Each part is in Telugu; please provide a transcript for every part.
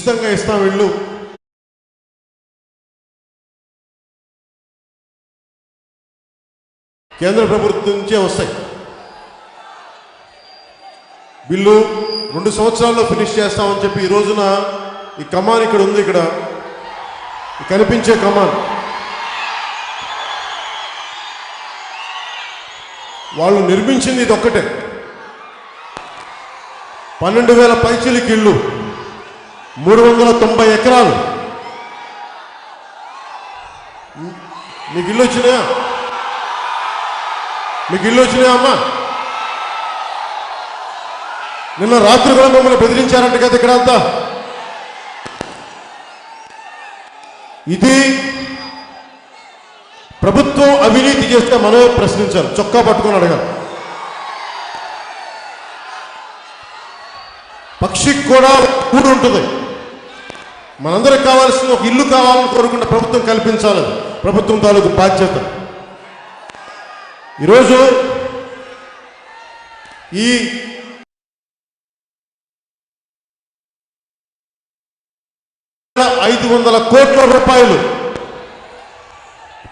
ఉచితంగా ఇస్తాం ఇళ్ళు. కేంద్ర ప్రభుత్వం నుంచే వస్తాయి. బిల్లు 2 సంవత్సరాల్లో ఫినిష్ చేస్తామని చెప్పి ఈ రోజున ఈ కమాన్ ఇక్కడ ఉంది, ఇక్కడ కనిపించే కమాన్ వాళ్ళు నిర్మించింది ఇది ఒక్కటే. 12,000 పైచిలికి ఇళ్ళు, 390 ఎకరాలు. మీకు ఇల్లు వచ్చినాయా? మీకు ఇల్లు వచ్చినాయా అమ్మా? నిన్న రాత్రి కూడా మమ్మల్ని బెదిరించారంట కదా ఇక్కడ అంతా. ఇది ప్రభుత్వం అవినీతి చేస్తే మనమే ప్రశ్నించాలి, చొక్కా పట్టుకొని అడగాలి. పక్షికి కూడా కూడు ఉంటుంది. మనందరికి కావాల్సిన ఒక ఇల్లు కావాలని కోరుకుంటే ప్రభుత్వం కల్పించాలి. ప్రభుత్వం తాలూకు బాధ్యత. ఈరోజు ఈ 500 కోట్ల రూపాయలు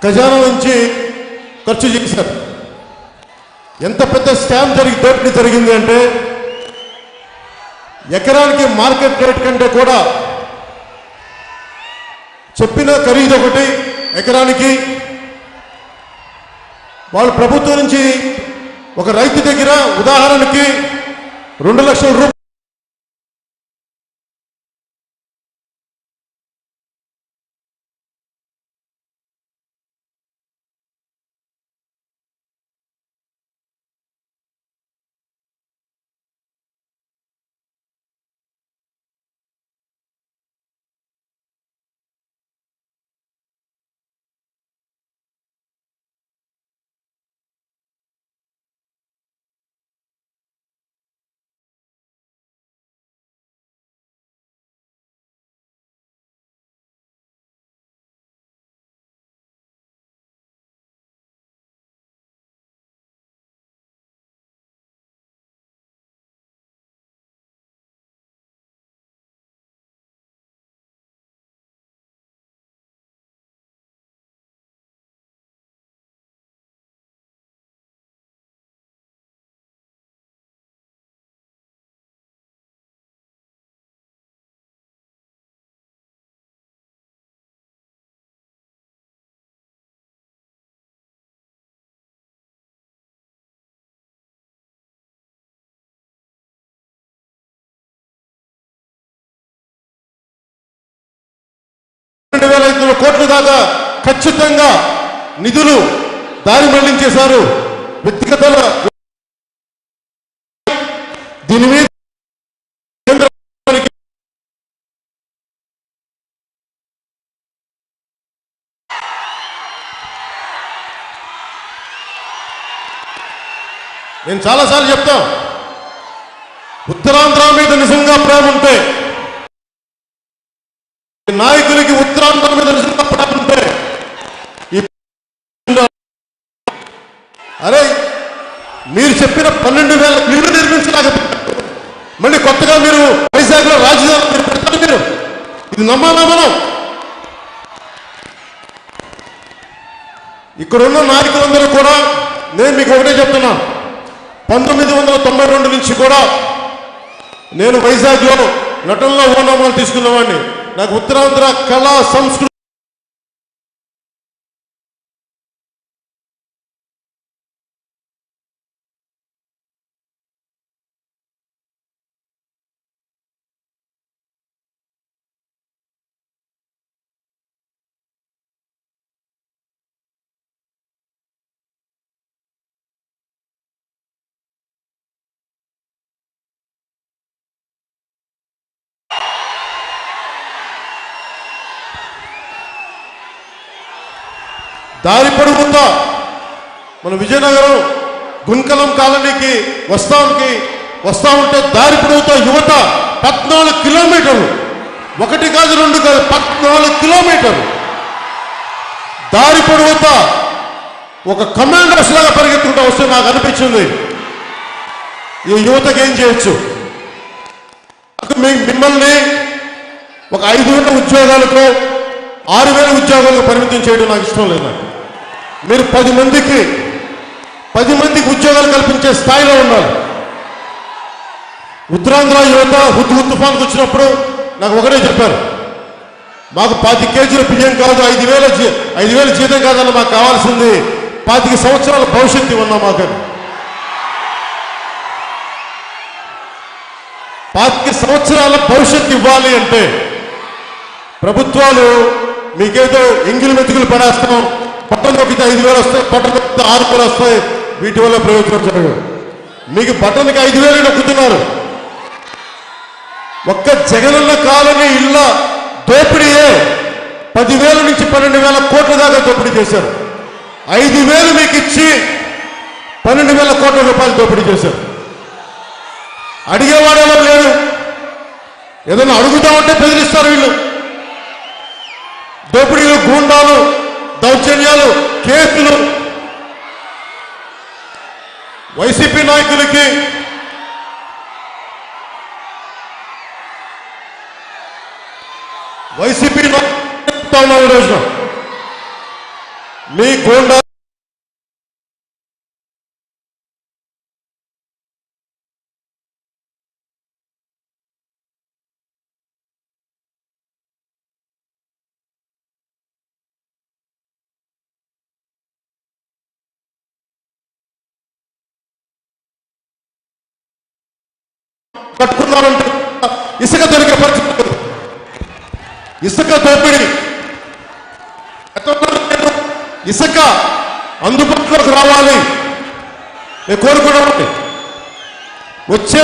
ఖజానా నుంచి ఖర్చు చేశారు. ఎంత పెద్ద స్కామ్ దోపిడీ జరిగింది అంటే ఎకరానికి మార్కెట్ రేట్ కంటే కూడా చెప్పిన ఖరీదు ఒకటి ఎకరానికి. వాళ్ళు ప్రభుత్వం నుంచి ఒక రైతు దగ్గర ఉదాహరణకి 2 లక్షల రూపాయలు కోట్ల దాకా ఖచ్చితంగా నిధులు దారి మళ్లించేశారు. వ్యక్తిగత దీని మీద నేను చాలాసార్లు చెప్తా, ఉత్తరాంధ్ర మీద నిజంగా ప్రేమ ఉంటే, నాయకులకి ఉత్తరాంధ్ర మీద నిజంగా ప్రేమ ఉంటే, అరే మీరు చెప్పిన 12,000 ఇళ్ళు నిర్మించలేకపోతే మళ్ళీ కొత్తగా మీరు వైజాగ్లో రాజధాని మీరు ఇది నమ్మాలా మనం? ఇక్కడున్న నాయకులందరూ కూడా నేను మీకు ఒకటే చెప్తున్నా, 1992 నుంచి కూడా నేను వైజాగ్లో నటనలో ఓనామాలు తీసుకున్నవాడిని. నాకు ఉత్తరాంధ్ర కళా సంస్కృతి దారి పొడుగుతా మన విజయనగరం గుంకలం కాలనీకి వస్తా ఉంటే దారి పొడుగుతా యువత 14 కిలోమీటర్లు, 1 కాదు 2 కాదు 14 కిలోమీటర్లు దారి పొడుగుతా ఒక కమాండర్స్ లాగా పరిగెత్తుకుంటూ వస్తే నాకు అనిపించింది ఈ యువతకి ఏం చేయొచ్చు. మిమ్మల్ని ఒక 5,000 ఉద్యోగాలకు 6,000 ఉద్యోగాలకు పరిమితం చేయడం నాకు ఇష్టం లేదు. మీరు 10 మందికి ఉద్యోగాలు కల్పించే స్థాయిలో ఉండాలి. ఉత్తరాంధ్ర యువత హుద్దు తుఫాన్కి వచ్చినప్పుడు నాకు ఒకటే చెప్పారు, మాకు 25 కేజీల బియ్యం కాదు, 5,000 జీతం కాదన్న మాకు కావాల్సింది 25 సంవత్సరాల భవిష్యత్తు ఇవ్వన్నా మాకు. 25 సంవత్సరాల భవిష్యత్తు ఇవ్వాలి అంటే ప్రభుత్వాలు మీకేదో ఎంగిలి మెతుకులు పడేస్తాం, పట్టణ నొక్కితే 5,000 వస్తాయి, పట్టణ నొక్కితే 6,000 వస్తాయి, వీటి వల్ల ప్రయోజనం జరగదు. మీకు బట్టనికి 5,000 నొక్కుతున్నారు. ఒక్క జగనన్న కాలనీ ఇళ్ళ దోపిడీయే 10,000 నుంచి 12,000 కోట్ల దాకా దోపిడీ చేశారు. 5,000 మీకు ఇచ్చి 12,000 కోట్ల రూపాయలు దోపిడీ చేశారు. అడిగేవాడేవారు లేరు. ఏదైనా అడుగుతామంటే బెదిరిస్తారు వీళ్ళు. దోపిడీలు, గూండాలు, దౌర్జన్యాలు, కేసులు. వైసీపీ నాయకులకి ఈ రోజున మీ గూండా కట్టుకున్నారంటే ఇసుక దొరికే పరిస్థితి, ఇసుక దోపిడీ. ఇసుక అందుబాటులోకి రావాలి నేను కోరుకున్నాను. వచ్చే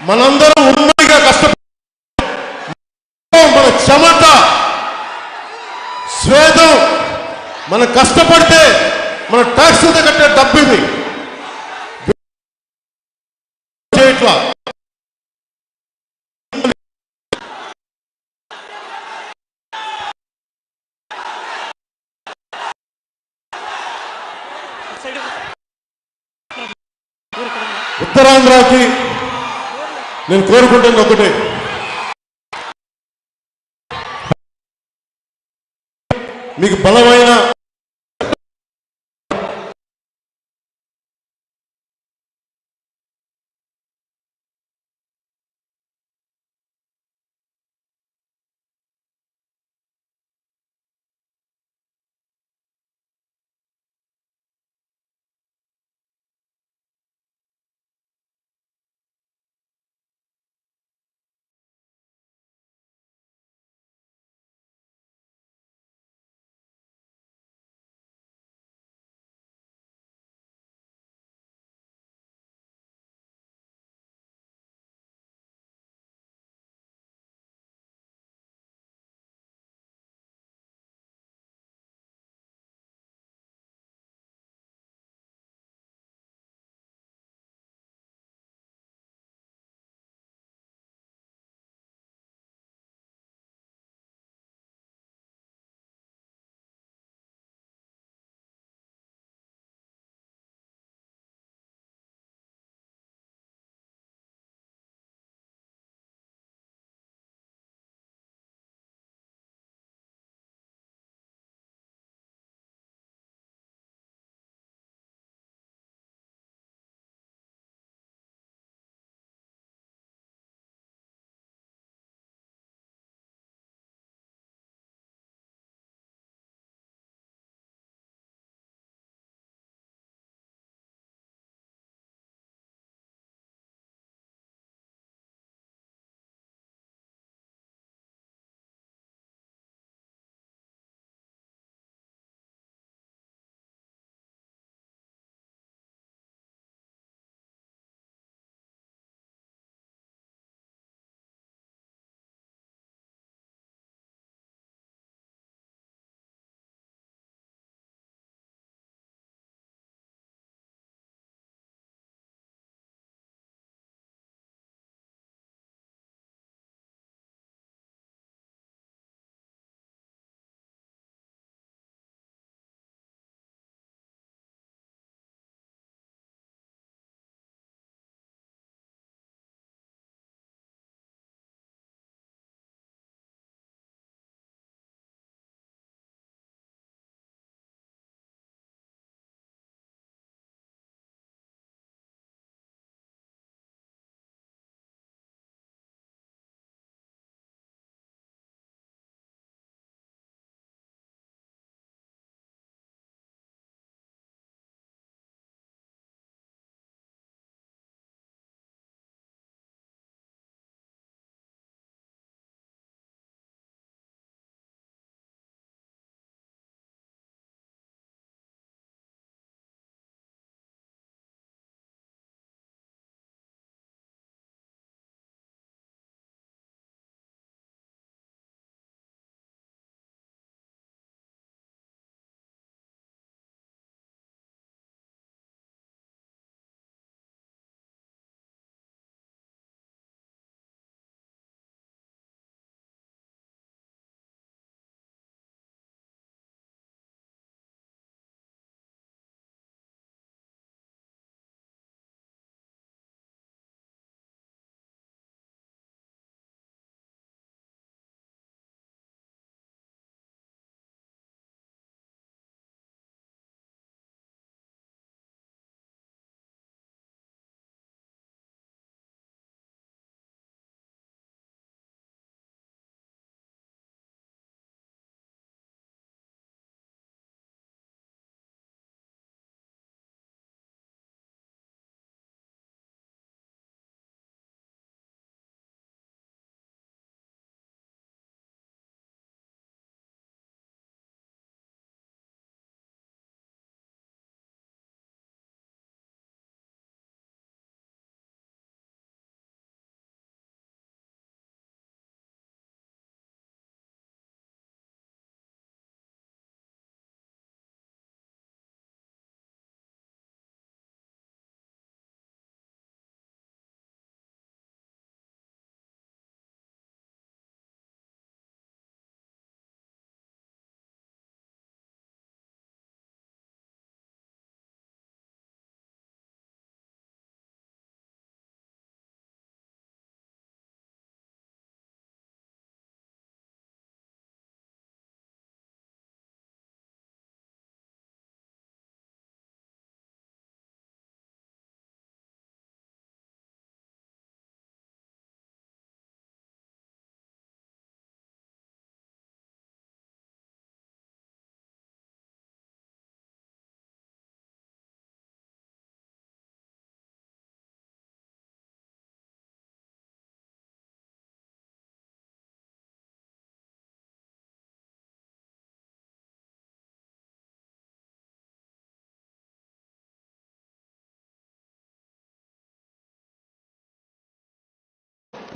మనందరం ఉమ్మడిగా కష్టపడి మన చెమట స్వేదం మనం కష్టపడితే మన ట్యాక్స్ కట్టే డబ్బు ఇది చేయట్లా. ఉత్తరాంధ్రకి నేను కోరుకుంటుంది ఒకటే, మీకు బలమైన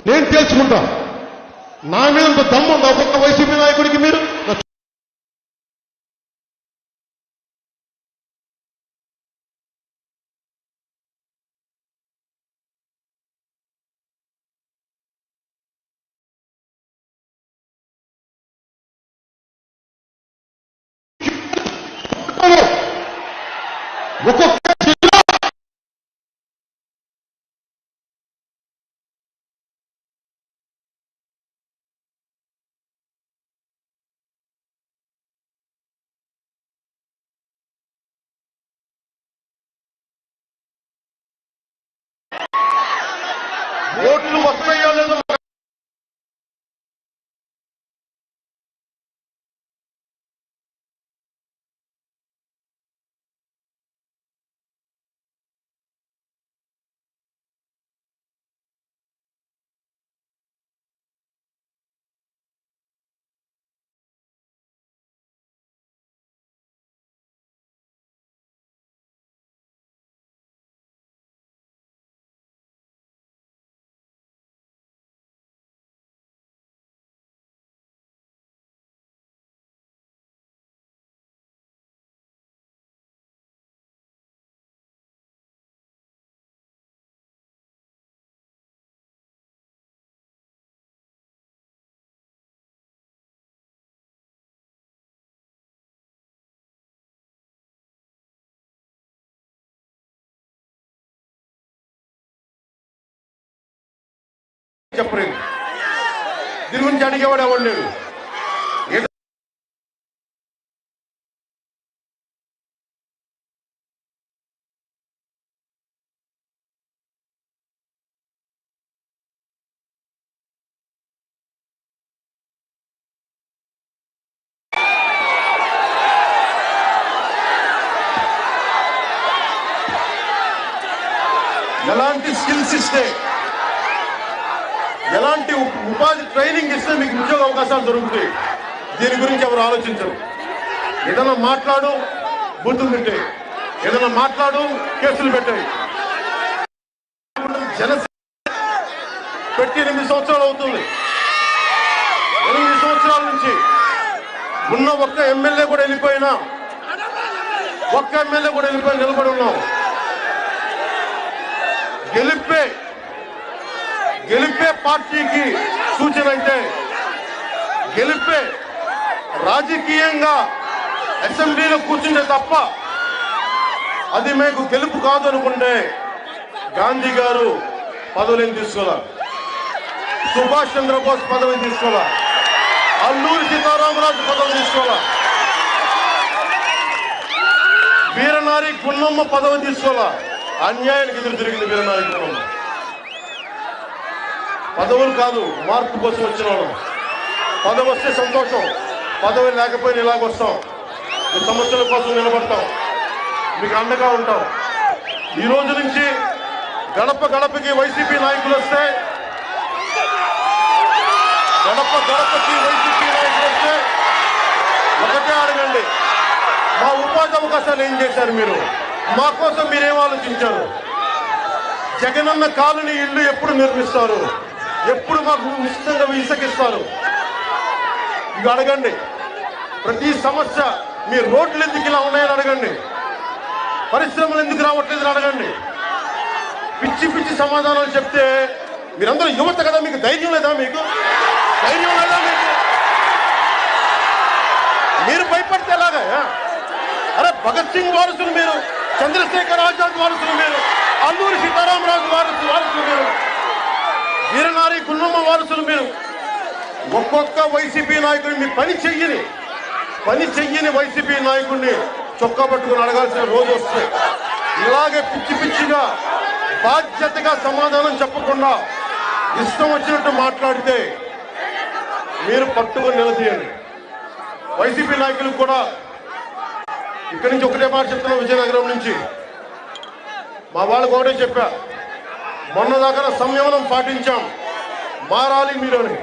నేను తేల్చుకుంటా. నా మీద దమ్ము ఉందా ఒక్కొక్క వైసీపీ నాయకుడికి? మీరు ఒక్కొక్క ఓట్లు వస్తాయో లేదో చెప్పలేదు. దీని గురించి అడిగేవాడు ఎవరు లేడు. ఎలాంటి స్కిల్స్ ఇస్తే, ఎలాంటి ఉపాధి ట్రైనింగ్ ఇస్తే మీకు ఉద్యోగ అవకాశాలు దొరుకుతాయి. దీని గురించి ఎవరు ఆలోచించరు. ఏదైనా మాట్లాడు బూతులు పెట్టాయి, ఏదైనా మాట్లాడు కేసులు పెట్టాయి. జనసేన పెట్టి 8 సంవత్సరాలు అవుతుంది. 8 సంవత్సరాల నుంచి ఉన్న ఒక్క ఎమ్మెల్యే కూడా వెళ్ళిపోయినా, నిలబడి ఉన్నాం. గెలిపే పార్టీకి సూచన అయితే, గెలిపే రాజకీయంగా అసెంబ్లీలో కూర్చుంటే తప్ప అది మీకు గెలుపు కాదు అనుకుంటే గాంధీ గారు పదవులను తీసుకోవాలా, సుభాష్ చంద్రబోస్ పదవిని తీసుకోవాలా, అల్లూరి సీతారామరాజు పదవి తీసుకోవాలా, వీరనారి గున్నమ్మ పదవి తీసుకోవాలా. అన్యాయానికి ఎదురు తిరిగింది వీరనారి గున్నమ్మ. పదవులు కాదు, మార్పు కోసం వచ్చిన వాళ్ళం. పదవి వస్తే సంతోషం, పదవి లేకపోయినా ఇలాగొస్తాం. ఈ సమస్యల కోసం నిలబడతాం, మీకు అండగా ఉంటాం. ఈ రోజు నుంచి గడప గడపకి వైసీపీ నాయకులు వస్తే, ఒకటే అడగండి, మా ఉపాధి అవకాశాలు ఏం చేశారు మీరు? మా కోసం మీరేం ఆలోచించారు? జగనన్న కాలనీ ఇల్లు ఎప్పుడు నిర్మిస్తారు? ఎప్పుడు మాకు నిశ్చితంగా ఇసుకిస్తారు? ఇవి అడగండి. ప్రతి సమస్య, మీ రోడ్లు ఎందుకు ఇలా ఉన్నాయని అడగండి, పరిశ్రమలు ఎందుకు రావట్లేదని అడగండి. పిచ్చి సమాధానాలు చెప్తే మీరందరూ యువత కదా, మీకు ధైర్యం లేదా? మీకు మీరు భయపడితే ఎలాగా? అరే భగత్ సింగ్ వారసులు మీరు, చంద్రశేఖర్ ఆజాద్ వారసులు మీరు, అల్లూరి సీతారామరాజు వారసులు మీరు, వీరనారి గున్నమ్మ వారసులు మీరు. ఒక్కొక్క వైసీపీ నాయకుడిని, మీ పని చెయ్యని వైసీపీ నాయకుడిని చొక్కా పట్టుకుని అడగాల్సిన రోజు వస్తే, ఇలాగే పిచ్చిగా బాధ్యతగా సమాధానం చెప్పకుండా ఇష్టం వచ్చినట్టు మాట్లాడితే మీరు పట్టుకొని నిలదీయండి. వైసీపీ నాయకులకు కూడా ఇక్కడి నుంచి ఒకటే మాట చెప్తున్నాం. విజయనగరం నుంచి మా వాళ్ళకు ఒకటే చెప్పా, మొన్నదాకా సంయమనం పాటించాం, మారాలి మీరు అని.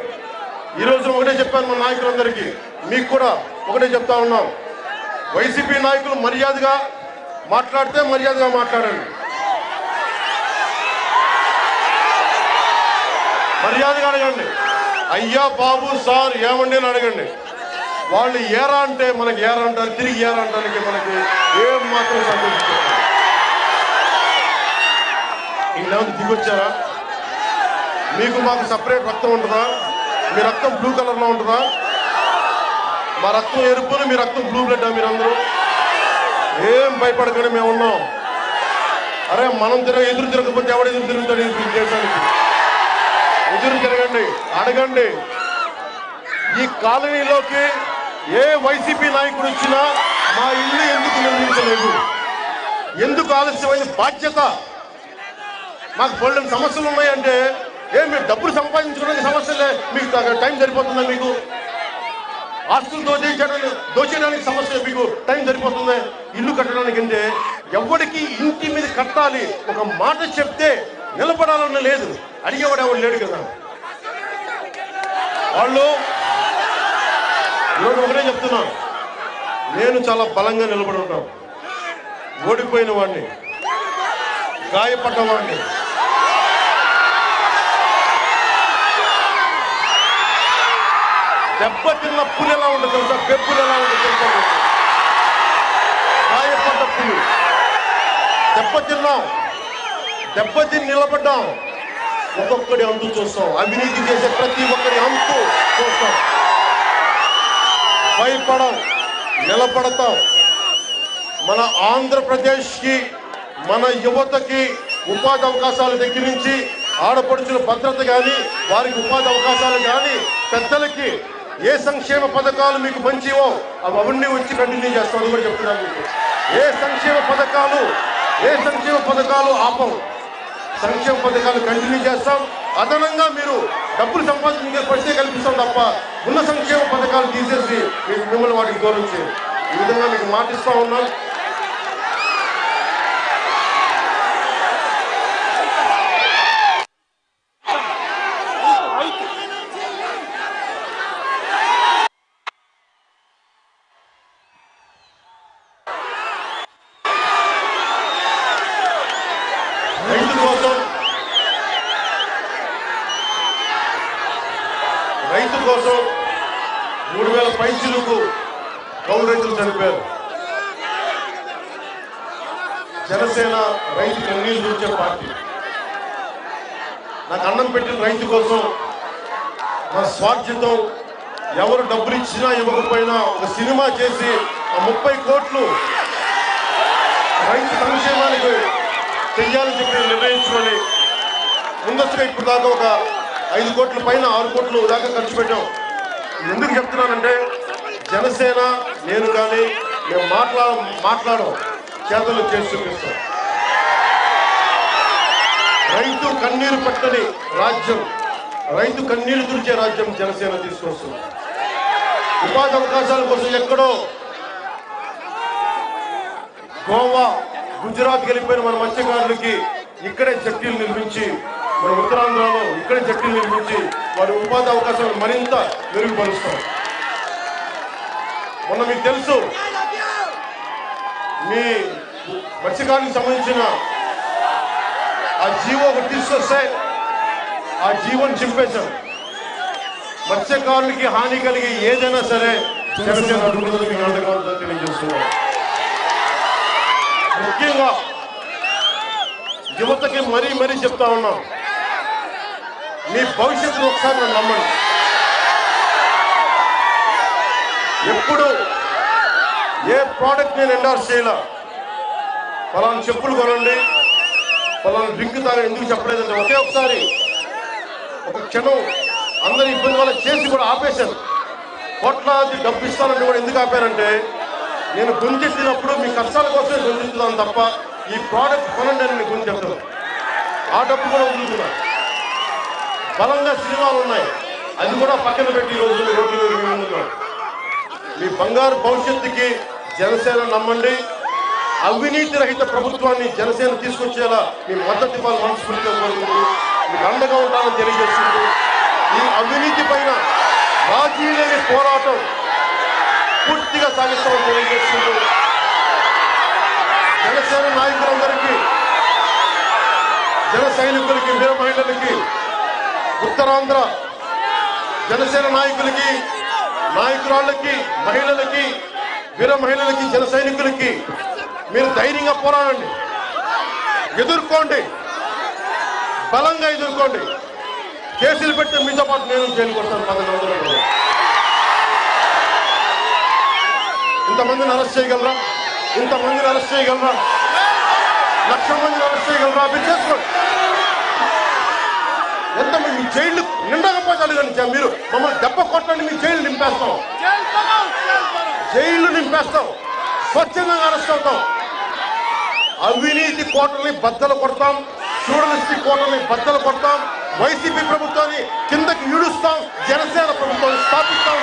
ఈరోజు ఒకటే చెప్పాను మన నాయకులందరికీ, మీకు కూడా ఒకటే చెప్తా ఉన్నాం. వైసీపీ నాయకులు మర్యాదగా మాట్లాడితే మర్యాదగా మాట్లాడండి. మర్యాదగా అడగండి. అయ్యా బాబు సార్ ఏమండి అని అడగండి. వాళ్ళు ఏరా అంటే మనకి ఏరా అంటారు, తిరిగి ఏరా అంటానికి మనకి ఏం మాత్రం సంతోషించారు. ఇంకేమైనా దిగొచ్చారా? మీకు మాకు సపరేట్ రక్తం ఉంటుందా? మీ రక్తం బ్లూ కలర్లో ఉంటుందా? మా రక్తం ఎరుపుని, మీ రక్తం బ్లూ బ్లడ్. మీరందరూ ఏం భయపడకండి, మేము ఉన్నాం. అరే మనం ఎదురు తిరగకపోతే ఎవడు ఎదురు తిరుగుతాడు? ఈ దేశానికి ఎదురు తిరగండి, అడగండి. ఈ కాలనీలోకి ఏ వైసీపీ నాయకుడు వచ్చినా మా ఇల్లు ఎందుకు నిర్మించలేదు, ఎందుకు ఆలస్యమైన బాధ్యత? మాకు బోల్డెన్ సమస్యలు ఉన్నాయంటే మీరు డబ్బులు సంపాదించుకోవడానికి సమస్యలే, మీకు టైం సరిపోతుందా? మీకు ఆస్తులు దోచేయడానికి సమస్య, మీకు టైం సరిపోతుంది? ఇల్లు కట్టడానికి అంటే ఎవరికి ఇంటి మీద కట్టాలి ఒక మాట చెప్తే నిలబడాలన్న లేదు, అడిగేవాడు ఎవడు లేడు కదా. వాళ్ళు ఈరోజు ఒకటే చెప్తున్నాను, నేను చాలా బలంగా నిలబడి ఉంటాను. ఓడిపోయిన వాడిని, గాయపడ్డ వాడిని, దెబ్బతిన్న పులి ఎలా ఉంటుంది తెలుసా? పెప్పులు ఎలా ఉంటుంది తెలుసా? గాయపడ్డ పులి. దెబ్బతిని నిలబడ్డాం. ఒక్కొక్కడి అంతు చూస్తాం. అవినీతి చేసే ప్రతి ఒక్కరి అంతు చూస్తాం. భయపడం, నిలబడతాం. మన ఆంధ్రప్రదేశ్కి, మన యువతకి ఉపాధి అవకాశాల దగ్గర నుంచి ఆడపడుచుల భద్రత కానీ, వారికి ఉపాధి అవకాశాలు కానీ, పెద్దలకి ఏ సంక్షేమ పథకాలు మీకు మంచివో అవన్నీ వచ్చి కంటిన్యూ చేస్తాం. అది కూడా చెప్తున్నాను మీకు. ఏ సంక్షేమ పథకాలు ఆపం. సంక్షేమ పథకాలు కంటిన్యూ చేస్తాం. అదనంగా మీరు డబ్బులు సంపాదించే పరిస్థితి కల్పిస్తాం తప్ప ఉన్న సంక్షేమ పథకాలు తీసేసి మిమ్మల్ని వాటికి దూరం చేయం. ఈ విధంగా మీకు మాటిస్తా ఉన్నాం. రైతు కోసం 3000 పైసలకు కౌలు రైతులు చనిపోయారు. జనసేన రైతు కన్నీళ్లు చూసే పార్టీ. నాకు అన్నం పెట్టిన రైతు కోసం నా స్వార్థ్యతం, ఎవరు డబ్బులు ఇచ్చినా ఇవ్వకపోయినా ఒక సినిమా చేసి ఆ 30 కోట్లు రైతు సంక్షేమానికి చెయ్యాలని చెప్పి నిర్ణయించుకొని ముందస్తుగా ఇప్పుడు దాకా ఒక 5 కోట్ల పైన 6 కోట్లు దాకా ఖర్చు పెట్టాం. ఎందుకు చెప్తున్నానంటే జనసేన నేను కానీ మేము మాట్లాడడం చేతలు చేసి చూపిస్తాం. రైతు కన్నీరు పట్టని రాజ్యం, రైతు కన్నీరు తుడిచే రాజ్యం జనసేన తీసుకొస్తుంది. ఉపాధి అవకాశాల కోసం ఎక్కడో గోవా, గుజరాత్ వెళ్ళిపోయిన మన మత్స్యకారులకి ఇక్కడే జట్టీలు నిర్మించి, మన ఉత్తరాంధ్రలో ఇక్కడే జట్టీలు నిర్మించి వారి ఉపాధి అవకాశాలు మరింత మెరుగుపరుస్తాం. మొన్న మీకు తెలుసు, మీ మత్స్యకారులకు సంబంధించిన ఆ జీవో ఒకటి తీసుకొస్తే ఆ జీవోని చింపేశాం. మత్స్యకారులకి హాని కలిగి ఏదైనా సరే జనసేన అడుగుతుందని అండగా తెలియజేస్తున్నాం. ముఖ్యంగా యువతకి మరీ చెప్తా ఉన్నాం, మీ భవిష్యత్తును ఒకసారి నన్ను నమ్మండి. ఎప్పుడు ఏ ప్రోడక్ట్ నేను ఎండార్స్ చేయాల, పలానా చెప్పులు కొనండి, పలానా డ్రింక్ తాగండి ఎందుకు చెప్పలేదంటే ఒకే ఒకసారి ఒక క్షణం అందరి ఇబ్బంది వల్ల చేసి కూడా ఆపేశాను. కోట్లాది డబ్బు ఇస్తానంటే కూడా ఎందుకు ఆపారంటే నేను గుంజెత్తినప్పుడు మీ కష్టాల కోసమే గుంజెత్తుతాను తప్ప ఈ ప్రోడక్ట్ కొనండి అని నేను గుంజెత్తాను. ఆ డబ్బు కూడా వదులుతున్నాను. బలంగా సినిమాలు ఉన్నాయి, అది కూడా పక్కన పెట్టి ఈరోజు రోడ్లు ముందున్నాను. మీ బంగారు భవిష్యత్తుకి జనసేన నమ్మండి. అవినీతి రహిత ప్రభుత్వాన్ని జనసేన తీసుకొచ్చేలా మీ మద్దతు ఇవ్వాలి మనస్ఫూర్తిగా కోరుకుంటూ మీకు అండగా ఉంటానని తెలియజేస్తుంది. ఈ అవినీతి పైన రాజీ లేని పోరాటం పూర్తిగా సాగిస్తామని తెలియజేస్తుంది. జనసేన నాయకులందరికీ, జన సైనికులకి, వీర మహిళలకి, ఉత్తర ఉత్తరాంధ్ర జనసేన నాయకులకి, నాయకురాళ్ళకి, మహిళలకి, వీర మహిళలకి, జన సైనికులకి మీరు ధైర్యంగా పోరాడండి, ఎదుర్కోండి, బలంగా ఎదుర్కోండి. కేసులు పెట్టి మీతో పాటు నేను జైలు కొడతాను. 11 రోజులు ఇంతమందిని అరెస్ట్ చేయగలరా? ఇంతమందిని అరెస్ట్ చేయగలరా? 1,00,000 మందిని అరెస్ట్ చేయగలరా? మీరు చేసుకోండి. ఎంత మీ జైళ్ళు నిండకపోతాడు కానీ మీరు మమ్మల్ని దెబ్బ కొట్టండి, మీ జైలు నింపేస్తాం, జైళ్ళు నింపేస్తాం, స్వచ్ఛందంగా అరెస్ట్ అవుతాం. అవినీతి కోటల్ని బద్దలు కొడతాం, జర్నలిస్టి కోటల్ని బద్దలు కొడతాం, వైసీపీ ప్రభుత్వాన్ని కిందకి ఈడుస్తాం, జనసేన ప్రభుత్వాన్ని స్థాపిస్తాం.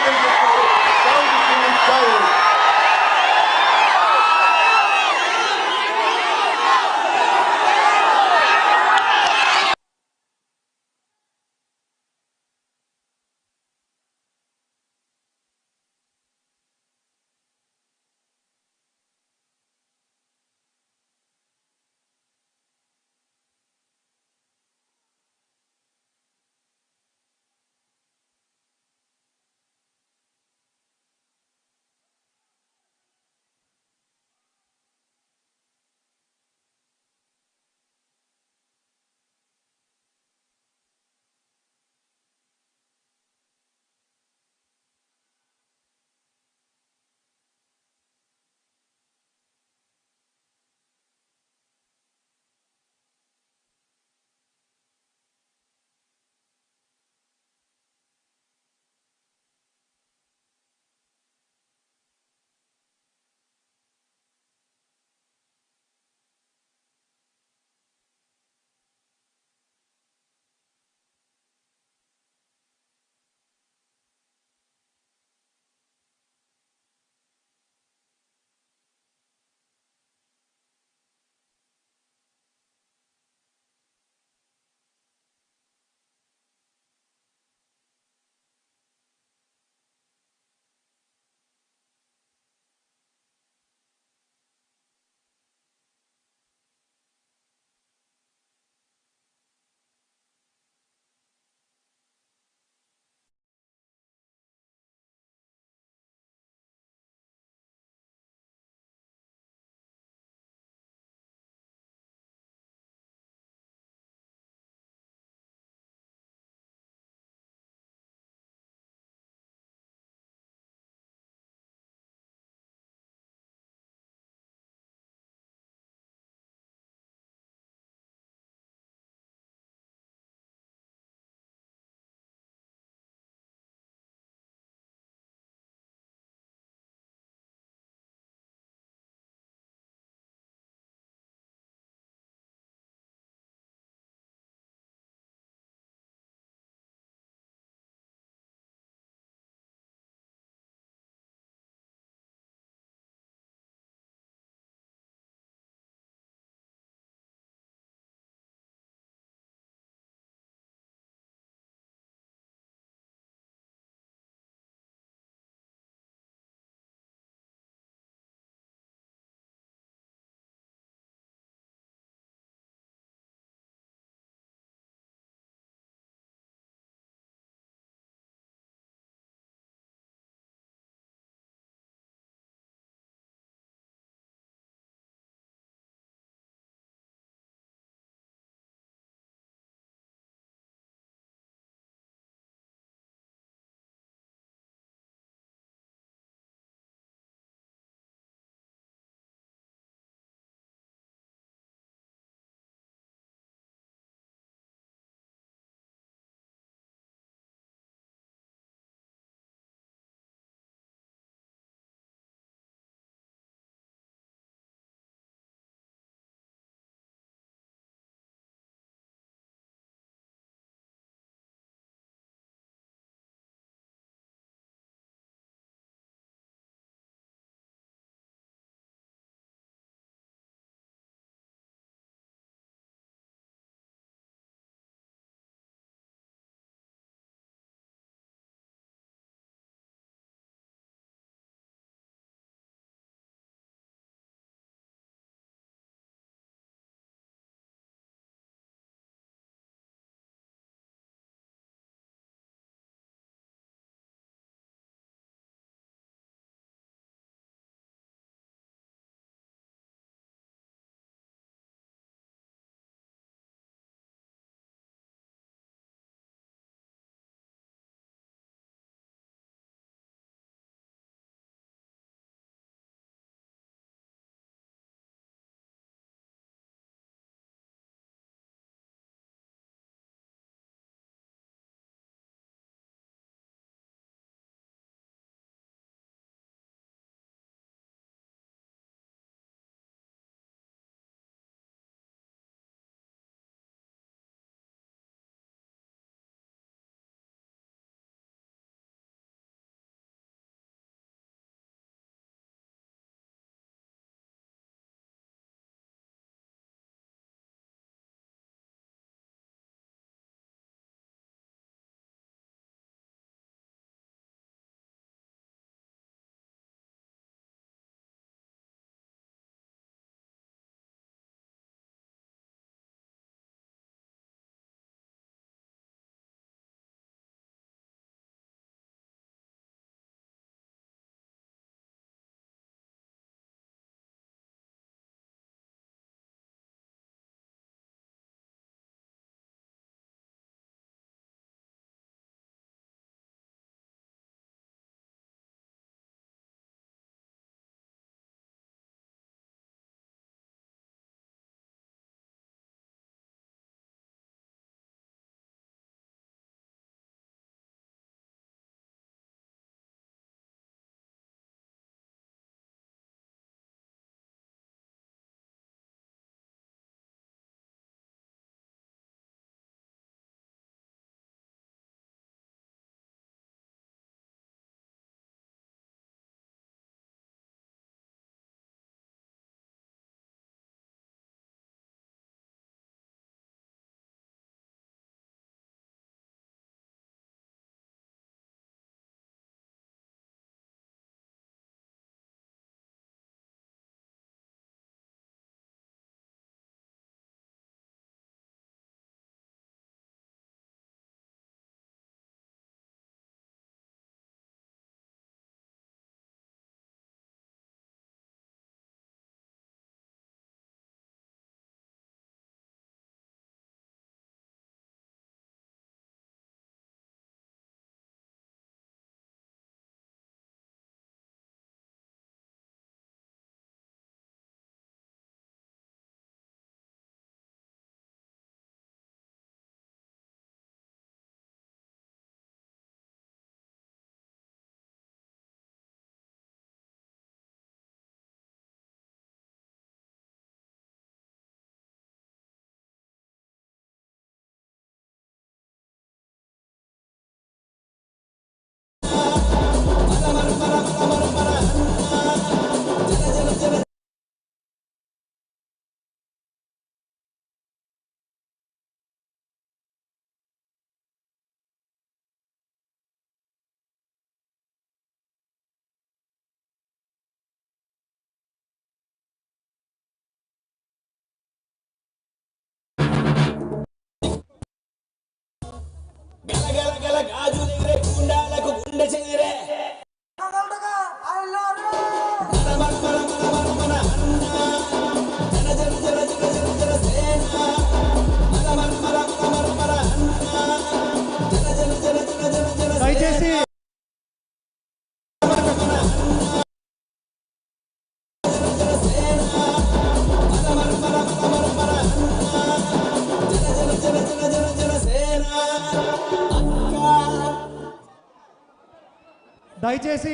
దయచేసి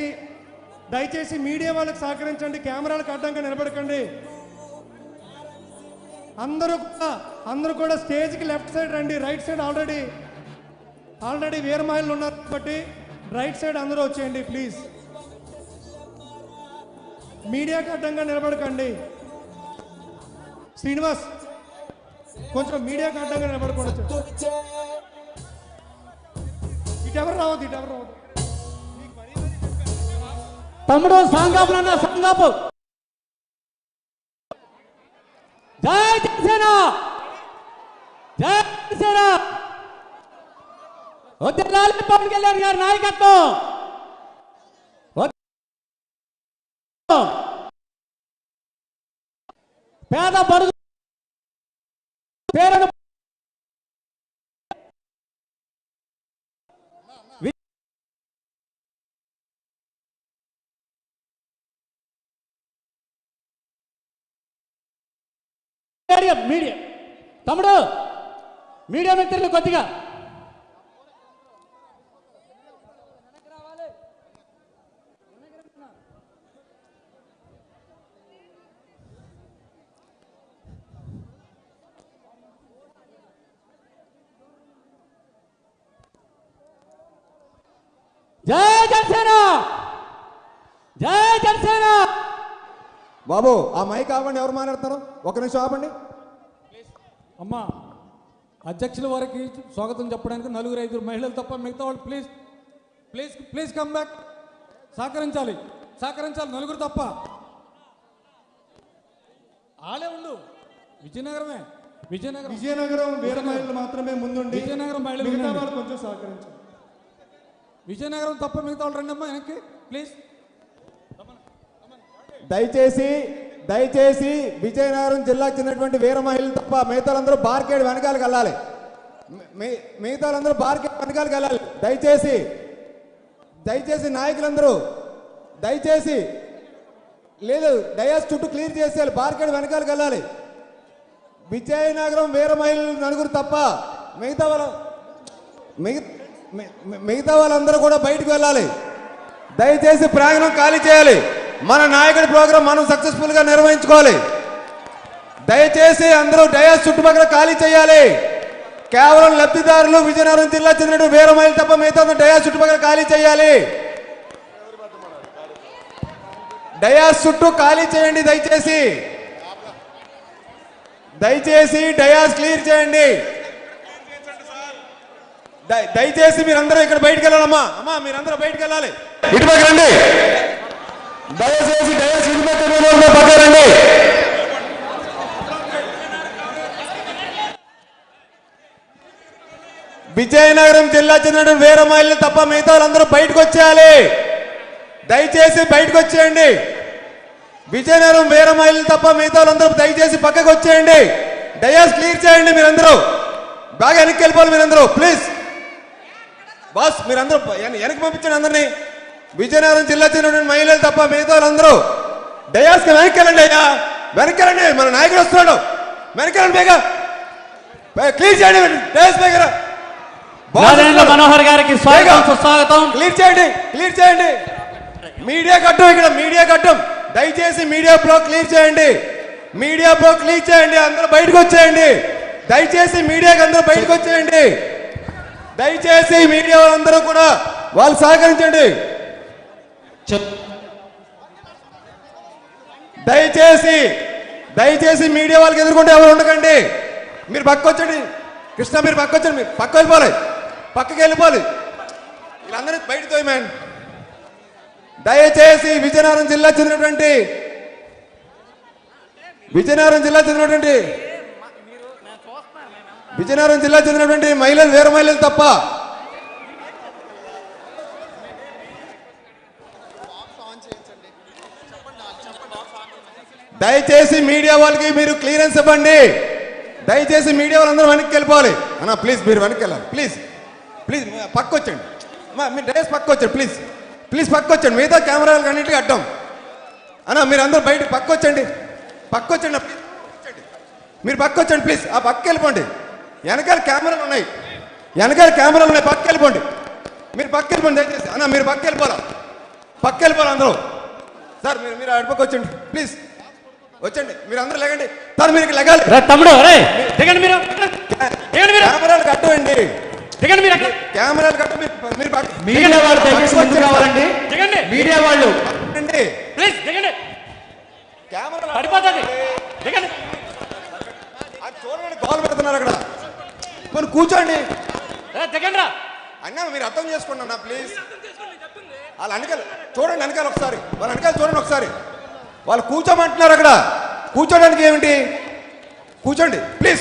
దయచేసి మీడియా వాళ్ళకి సహకరించండి. కెమెరాలకు అడ్డంగా నిలబడకండి. అందరూ కూడా స్టేజ్కి లెఫ్ట్ సైడ్ రండి. రైట్ సైడ్ ఆల్రెడీ వీర మహిళలు ఉన్నారు కాబట్టి రైట్ సైడ్ అందరూ వచ్చేయండి ప్లీజ్. మీడియాకి అడ్డంగా నిలబడకండి. శ్రీనివాస్ కొంచెం మీడియాకి అడ్డంగా నిలబడకూడదు. ఇటెవరు రావద్దు. తమ్ముడు సంగాపులన్న సంగాపు. జై జనసేన, జై జనసేన. వద్దలాలి పవన్ కళ్యాణ్ గారి నాయకత్వం. పేద బడుగు పేరును మీడియా తమ్ముడు మీడియా మిత్రులు కొద్దిగా జై జనసేన, జై జనసేన. బాబు ఆ మైక్ ఆపండి. ఎవరు మాట్లాడతారు? ఒక నిమిషం ఆపండి. అమ్మా అధ్యక్షుల వారికి స్వాగతం చెప్పడానికి 4-5 మహిళలు తప్ప మిగతా వాళ్ళు please please please come back. సహకరించాలి 4 తప్ప. ఆలే ఉండు. విజయనగరం వీర మహిళలు మాత్రమే ముందుండి విజయనగరం మహిళలు మిగతా వాళ్ళు కొంచెం సహకరించాలి. విజయనగరం తప్ప మిగతా వాళ్ళు రండి అమ్మా వెనక్కి ప్లీజ్. దయచేసి విజయనగరం జిల్లాకు చెందినటువంటి వీర మహిళలు తప్ప మిగతాలందరూ బార్కేడ్ వెనకాలకు వెళ్ళాలి. మిగతాలందరూ బార్కేడ్ వెనకాలకు వెళ్ళాలి. దయచేసి నాయకులందరూ దయచేసి లేదు డయాస్ చుట్టూ క్లియర్ చేసేయాలి. బార్కేడ్ వెనకాలకు వెళ్ళాలి. విజయనగరం వీర మహిళలు 4 తప్ప మిగతా వాళ్ళందరూ కూడా బయటకు వెళ్ళాలి. దయచేసి ప్రాంగణం ఖాళీ చేయాలి. మన నాయకుడి ప్రోగ్రాం మనం సక్సెస్ఫుల్ గా నిర్వహించుకోవాలి. దయచేసి అందరూ డయాస్ చుట్టుపక్కల ఖాళీ చేయాలి. కేవలం లబ్ధిదారులు విజయనగరం జిల్లా చెందిన వీర మహిళలు తప్ప మిగతా డయాస్ చుట్టుపక్కల ఖాళీ చేయాలి. డయాస్ చుట్టూ ఖాళీ చేయండి. దయచేసి డయాస్ క్లియర్ చేయండి. దయచేసి మీరందరూ ఇక్కడ బయటకు వెళ్ళాలమ్మా. మీరందరూ బయటకు వెళ్ళాలి. ఇటుపక్క రండి. దయచేసి డయాస్ ఇటుపక్క రండి. విజయనగరం జిల్లా చెందిన వీర మహిళలు తప్ప మిగతా వాళ్ళందరూ బయటకు వచ్చేయాలి. దయచేసి బయటకు వచ్చేయండి. విజయనగరం వీర మహిళలు తప్ప మిగతా వాళ్ళందరూ దయచేసి పక్కకు వచ్చేయండి. డయాస్ క్లియర్ చేయండి. మీరందరూ బాగా వెనక్కి వెళ్ళిపోవాలి. మీరందరూ ప్లీజ్ బాస్ మీరందరూ వెనక్కి పంపించండి అందరినీ. విజయనగరం జిల్లా చెందిన మహిళలు తప్ప మిగతా వాళ్ళందరూ డయాస్కి వెనక్కి వెళ్ళండి. వెనక్కి వెళ్ళండి. మన నాయకుడు వస్తున్నాడు. వెనక్కి వెళ్ళండి. బేగా క్లియర్ చేయండి. డయాస్ బేగ మనోహర్ గారికి స్వాగతం. క్లియర్ చేయండి. మీడియా కట్టం. దయచేసి మీడియా బ్లాక్ క్లియర్ చేయండి. అందరూ బయటకు వచ్చేయండి. దయచేసి మీడియాకి అందరూ బయటకు వచ్చేయండి. దయచేసి మీడియా వాళ్ళందరూ కూడా వాళ్ళు సహకరించండి. దయచేసి మీడియా వాళ్ళకి ఎదుర్కొంటే ఎవరు ఉండకండి. మీరు పక్క వచ్చండి. కృష్ణ మీరు పక్క వచ్చండి. మీరు పక్కకి వెళ్ళిపోవాలి. వీళ్ళందరూ బయటకు మ్యాన్. దయచేసి విజయనగరం జిల్లా చెందినటువంటి మహిళలు వేరే మహిళలు తప్ప దయచేసి మీడియా వాళ్ళకి మీరు క్లియరెన్స్ ఇవ్వండి. దయచేసి మీడియా వాళ్ళందరూ వెనక్కి వెళ్ళిపోవాలి. అన్నా ప్లీజ్ మీరు వెనక్కి వెళ్ళాలి. ప్లీజ్ పక్క వచ్చండి. మీరు డైరెక్ట్ పక్క వచ్చాడు ప్లీజ్ పక్క వచ్చండి. మిగతా కెమెరాలు అన్నింటికి అడ్డం అన్న. మీరు అందరూ బయట పక్క వచ్చండి అన్న, ప్లీజ్ వచ్చండి. మీరు పక్క వచ్చండి ప్లీజ్. ఆ పక్క వెళ్ళిపోండి. వెనకాల కెమెరాలు ఉన్నాయి, పక్క వెళ్ళిపోండి. మీరు పక్క వెళ్ళిపోండి దయచేసి అన్న. మీరు పక్క వెళ్ళిపోవాలి అందరూ. సార్ మీరు అటుపక్క వచ్చండి ప్లీజ్. వచ్చండి మీరు అందరూ లేకండి. సార్ మీరు లెగాలి తమ్ముడు దిగండి మీరు కెమెరాలు కట్టండి. దిగండి మీరు కెమెరాలు కట్టు. మీరు మీడియా వాళ్ళు దయచేసి ముందుకు రావాలండి. దిగండి మీడియా వాళ్ళు ప్లీజ్ దిగండి. కెమెరా పడిపోతుంది. దిగండి. చూడండి గోల్ పెడుతున్నారు అక్కడ. కొన్ని కూర్చోండి. దిగండి రా అన్నా. మీరు అర్థం చేసుకోండి అన్న ప్లీజ్. వాళ్ళు వెనకాల చూడండి, వెనకాల ఒకసారి వాళ్ళ వెనకాల చూడండి ఒకసారి. వాళ్ళు కూర్చోమంటున్నారు అక్కడ. కూర్చోడానికి ఏమిటి? కూర్చోండి ప్లీజ్.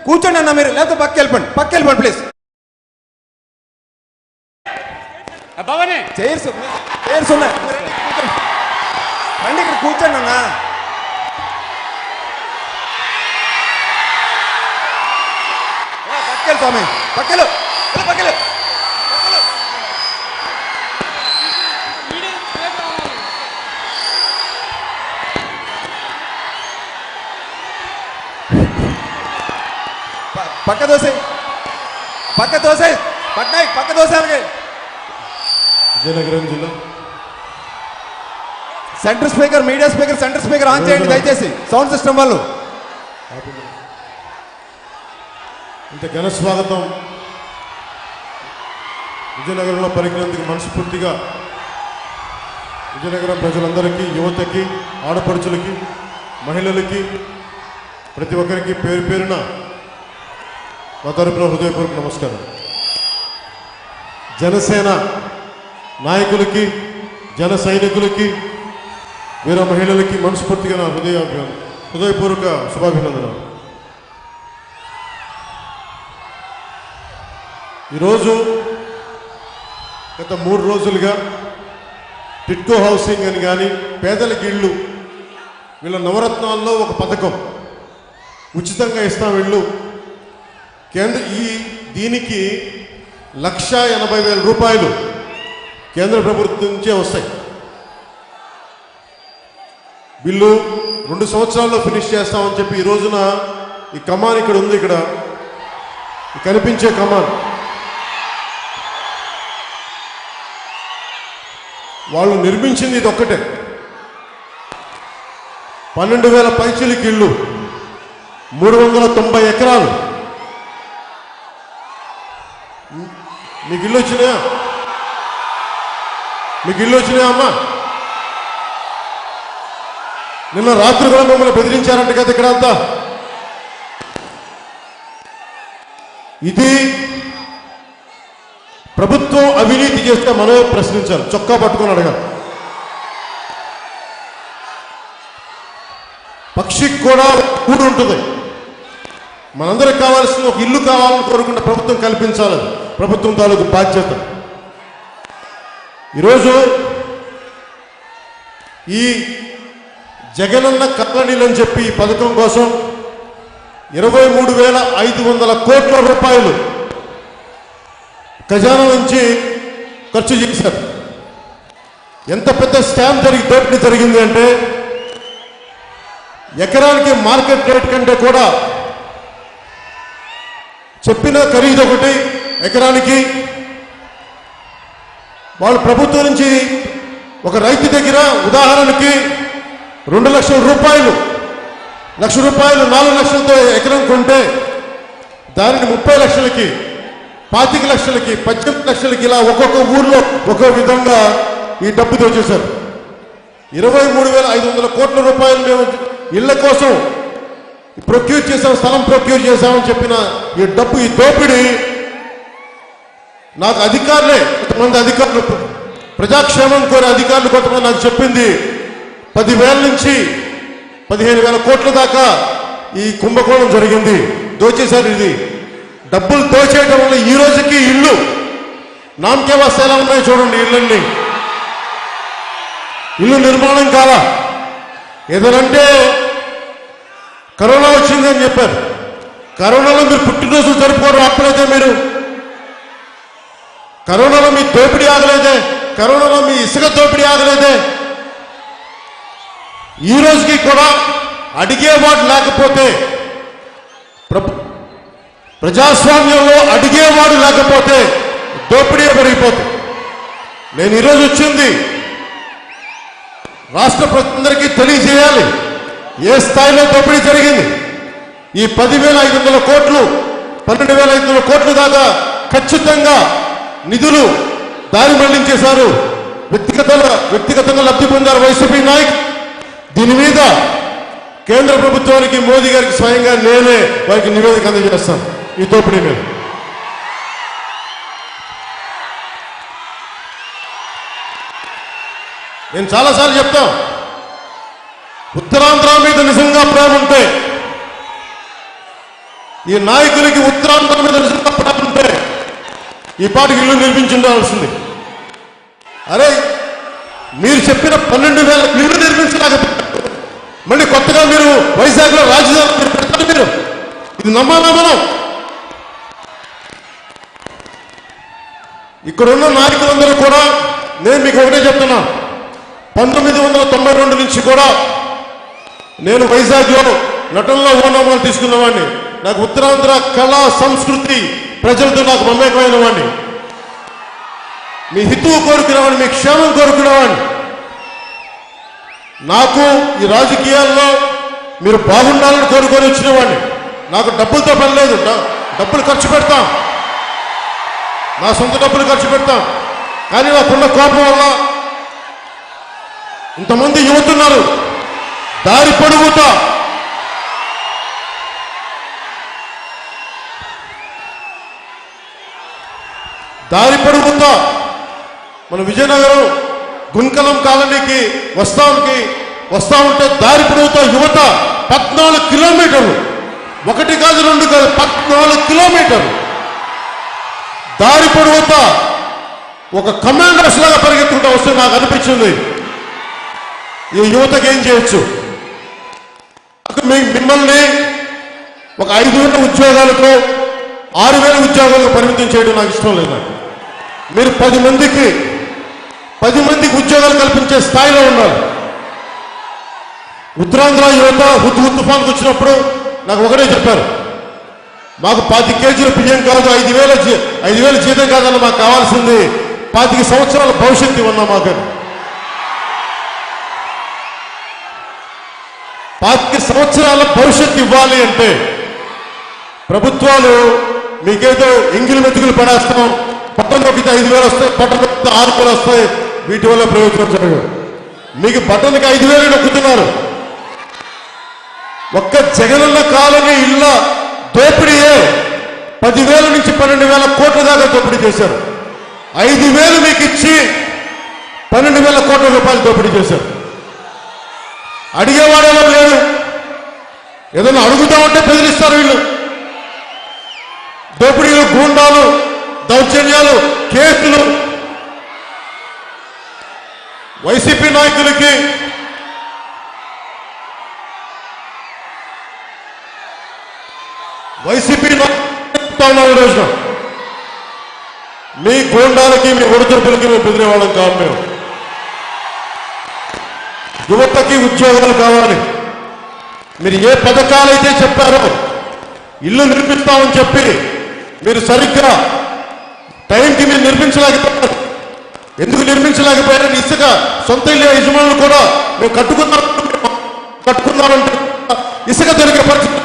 కూర్చోండి అన్న. మీరు లేకపోతే పక్క వెళ్ళిపోండి ప్లీజ్. భవానీ చైర్స్ ఉన్నాయి. రండి ఇక్కడ కూర్చోండి అన్న. పక్కలు స్వామి, పక్కలు. పక్క దోసే పట్నాయక్ పక్క దోసే. విజయనగరం జిల్లా centre speaker, media speaker, centre speaker on చేయండి దయచేసి. సౌండ్ సిస్టమ్ వాళ్ళు. ఇంత ఘన స్వాగతం విజయనగరంలో పలికినందుకు మనస్ఫూర్తిగా విజయనగరం ప్రజలందరికీ, యువతకి, ఆడపడుచులకి, మహిళలకి, ప్రతి ఒక్కరికి పేరు పేరున మా తరపున హృదయపూర్వక నమస్కారం. జనసేన నాయకులకి, జన సైనికులకి, వీర మహిళలకి మనస్ఫూర్తిగా నా హృదయపూర్వక శుభాభినందనలు. ఈరోజు గత 3 రోజులుగా టిట్కో హౌసింగ్ అని కానీ, పేదలకి ఇళ్ళు, వీళ్ళ నవరత్నాల్లో ఒక పథకం ఉచితంగా ఇస్తాం ఇళ్ళు. దీనికి 1,80,000 రూపాయలు కేంద్ర ప్రభుత్వం నుంచే వస్తాయి. బిల్లు 2 సంవత్సరాల్లో ఫినిష్ చేస్తామని చెప్పి ఈ రోజున ఈ కమాన్ ఇక్కడ ఉంది. ఇక్కడ కనిపించే కమాన్ వాళ్ళు నిర్మించింది ఇది ఒక్కటే. 12,000 పైచీలకి ఇళ్ళు, 390 ఎకరాలు. మీకు ఇల్లు వచ్చినాయా? అమ్మా? నిన్న రాత్రి కూడా మిమ్మల్ని బెదిరించారంట కదా ఇక్కడ అంతా. ఇది ప్రభుత్వం అవినీతి చేస్తే మనమే ప్రశ్నించాలి, చొక్కా పట్టుకొని అడగాలి. పక్షికి కూడా కూడు ఉంటుంది. మనందరికి కావాల్సిన ఒక ఇల్లు కావాలని కోరుకుంటే ప్రభుత్వం కల్పించాలి. ప్రభుత్వం తాలూకు బాధ్యత. ఈరోజు ఈ జగనన్న కళ్ళనీళ్ళు అని చెప్పి ఈ పథకం కోసం 23,500 కోట్ల రూపాయలు ఖజానా నుంచి ఖర్చు చేశారు. ఎంత పెద్ద స్కామ్ దోపిడీ జరిగింది అంటే, ఎకరానికి మార్కెట్ రేట్ కంటే కూడా చెప్పిన ఖరీదు ఒకటి ఎకరానికి. వాళ్ళు ప్రభుత్వం నుంచి ఒక రైతు దగ్గర ఉదాహరణకి 2 లక్షల రూపాయలు, 1,00,000 రూపాయలు 4 లక్షలతో ఎకరం కొంటే దానిని 30 లక్షలకి, 25 లక్షలకి, 18 లక్షలకి, ఇలా ఒక్కొక్క ఊర్లో ఒక్కొక్క విధంగా ఈ డబ్బు దోచేశారు. 23,500 కోట్ల రూపాయలు మేము ఇళ్ల కోసం ప్రొక్యూర్ చేసాం, స్థలం ప్రొక్యూర్ చేశామని చెప్పిన ఈ డబ్బు, ఈ దోపిడీ నాకు అధికారులే, కొంతమంది అధికారులు, ప్రజాక్షేమం కోరే అధికారులు కొంతమంది నాకు చెప్పింది 10,000 నుంచి 15,000 కోట్ల దాకా ఈ కుంభకోణం జరిగింది, దోచేశారు. ఇది డబ్బులు దోచేయడం వల్ల ఈ రోజుకి ఇల్లు నామకే వస్తే ఎలా ఉన్నాయి చూడండి. ఇల్లు నిర్మాణం కాదా? ఏదనంటే కరోనా వచ్చిందని చెప్పారు. కరోనాలో మీరు పుట్టినరోజు జరుపుకోవడం అప్పుడైతే మీరు కరోనా దోపిడీ ఆగలేదే, కరోనాలో మీ ఇసుక దోపిడీ ఆగలేదే. ఈ రోజుకి కూడా అడిగేవాడు లేకపోతే, ప్రజాస్వామ్యంలో అడిగేవాడు లేకపోతే దోపిడీ పెరిగిపోతుంది. నేను ఈరోజు వచ్చింది రాష్ట్ర ప్రజలందరికీ తెలియజేయాలి ఏ స్థాయిలో దోపిడీ జరిగింది. ఈ 10,500 కోట్లు 12,500 కోట్లు దాకా ఖచ్చితంగా నిధులు దారి మళ్లించేశారు. వ్యక్తిగతంగా లబ్ధి పొందారు వైసీపీ నాయకులు. దీని మీద కేంద్ర ప్రభుత్వానికి మోదీ గారికి స్వయంగా నేనే వారికి నివేదిక అందజేస్తాను ఈ దోపిడీ మీద. నేను చాలాసార్లు చెప్తాను, ఉత్తరాంధ్ర మీద నిజంగా ప్రేమ ఉంటే, ఈ నాయకులకి ఉత్తరాంధ్ర మీద నిజంగా ప్రేమ ఉంటే ఈ పాటికి ఇల్లు నిర్మించుండాల్సింది. అరే మీరు చెప్పిన 12,000 ఇల్లు నిర్మించలేకపోతే మళ్ళీ కొత్తగా మీరు వైజాగ్లో రాజధాని పెట్టారు. మీరు ఇది నమ్మాలా మనం? ఇక్కడున్న నాయకులందరూ కూడా నేను మీకు ఒకటే చెప్తున్నా, 1992 నుంచి కూడా నేను వైజాగ్లో నటనలో ఓనామాలు తీసుకున్నవాడిని. నాకు ఉత్తరాంధ్ర కళా సంస్కృతి ప్రజలతో నాకు మమేకమైన వాడిని. మీ హితువు కోరుకునేవాడిని, మీ క్షేమం కోరుకునేవాడిని. నాకు ఈ రాజకీయాల్లో మీరు బాగుండాలని కోరుకొని వచ్చినవాడిని. నాకు డబ్బులతో పని లేదు. డబ్బులు ఖర్చు పెడతాం, నా సొంత డబ్బులు ఖర్చు పెడతాం. కానీ నాకున్న కోపం వల్ల ఇంతమంది యువతున్నారు దారి పొడుగుతా మన విజయనగరం గుంకలం కాలనీకి వస్తా ఉంటే దారి పొడుగుతా యువత 14 కిలోమీటర్లు, 1 కాదు 2 కాదు 14 కిలోమీటర్లు దారి పొడుగుతా ఒక కమాండర్స్ లాగా పరిగెత్తుకుంటూ వస్తే నాకు అనిపించింది ఈ యువతకి ఏం చేయొచ్చు. మిమ్మల్ని ఒక 5,000 ఉద్యోగాలతో 6,000 ఉద్యోగాలకు పరిమితం చేయడం నాకు ఇష్టం లేదు. మీరు 10 మందికి ఉద్యోగాలు కల్పించే స్థాయిలో ఉండాలి. ఉత్తరాంధ్ర యువత హుద్దు తుఫాన్కి వచ్చినప్పుడు నాకు ఒకటే చెప్పారు, మాకు 25 కేజీల బియ్యం కాదు, 5,000 జీతం కాదన్న మాకు కావాల్సింది 25 సంవత్సరాల భవిష్యత్తు ఉన్నా మాకు. 25 సంవత్సరాల భవిష్యత్తు ఇవ్వాలి అంటే ప్రభుత్వాలు మీకేదో ఎంగిలి మెతుకులు పడేస్తాం, పట్టణం నొక్కితే 5,000 వస్తాయి, పట్టణం నొక్కితే 6,000 వస్తాయి, వీటి వల్ల ప్రయోజనం జరగదు. మీకు పట్టణానికి 5,000 నొక్కుతున్నారు. ఒక్క జగనన్న కాలనీ ఇళ్ళ దోపిడీయే 10,000 నుంచి 12,000 కోట్ల దాకా దోపిడీ చేశారు. 5,000 మీకు ఇచ్చి 12,000 కోట్ల రూపాయలు దోపిడీ చేశారు. అడిగేవాడేమో లేడు, ఏదైనా అడుగుతామంటే బెదిరిస్తారు వీళ్ళు. దోపిడీలు, గూండాలు, దౌర్జన్యాలు, కేసులు. వైసీపీ నాయకులకి రోజున మీ గూండాలకి, మీ ఒడిదుడుకులకి మేము బెదిరేవాళ్ళం కాదు. మేము యువతకి ఉద్యోగాలు కావాలి. మీరు ఏ పథకాలైతే చెప్పారో ఇల్లు నిర్మిస్తామని చెప్పి మీరు సరిగ్గా టైంకి మీరు నిర్మించలేకపోయారు. ఎందుకు నిర్మించలేకపోయారని ఇసుక సొంత ఇల్లు యజమానులు కూడా మేము కట్టుకున్నామంటే ఇసుక దొరికే పరిస్థితి.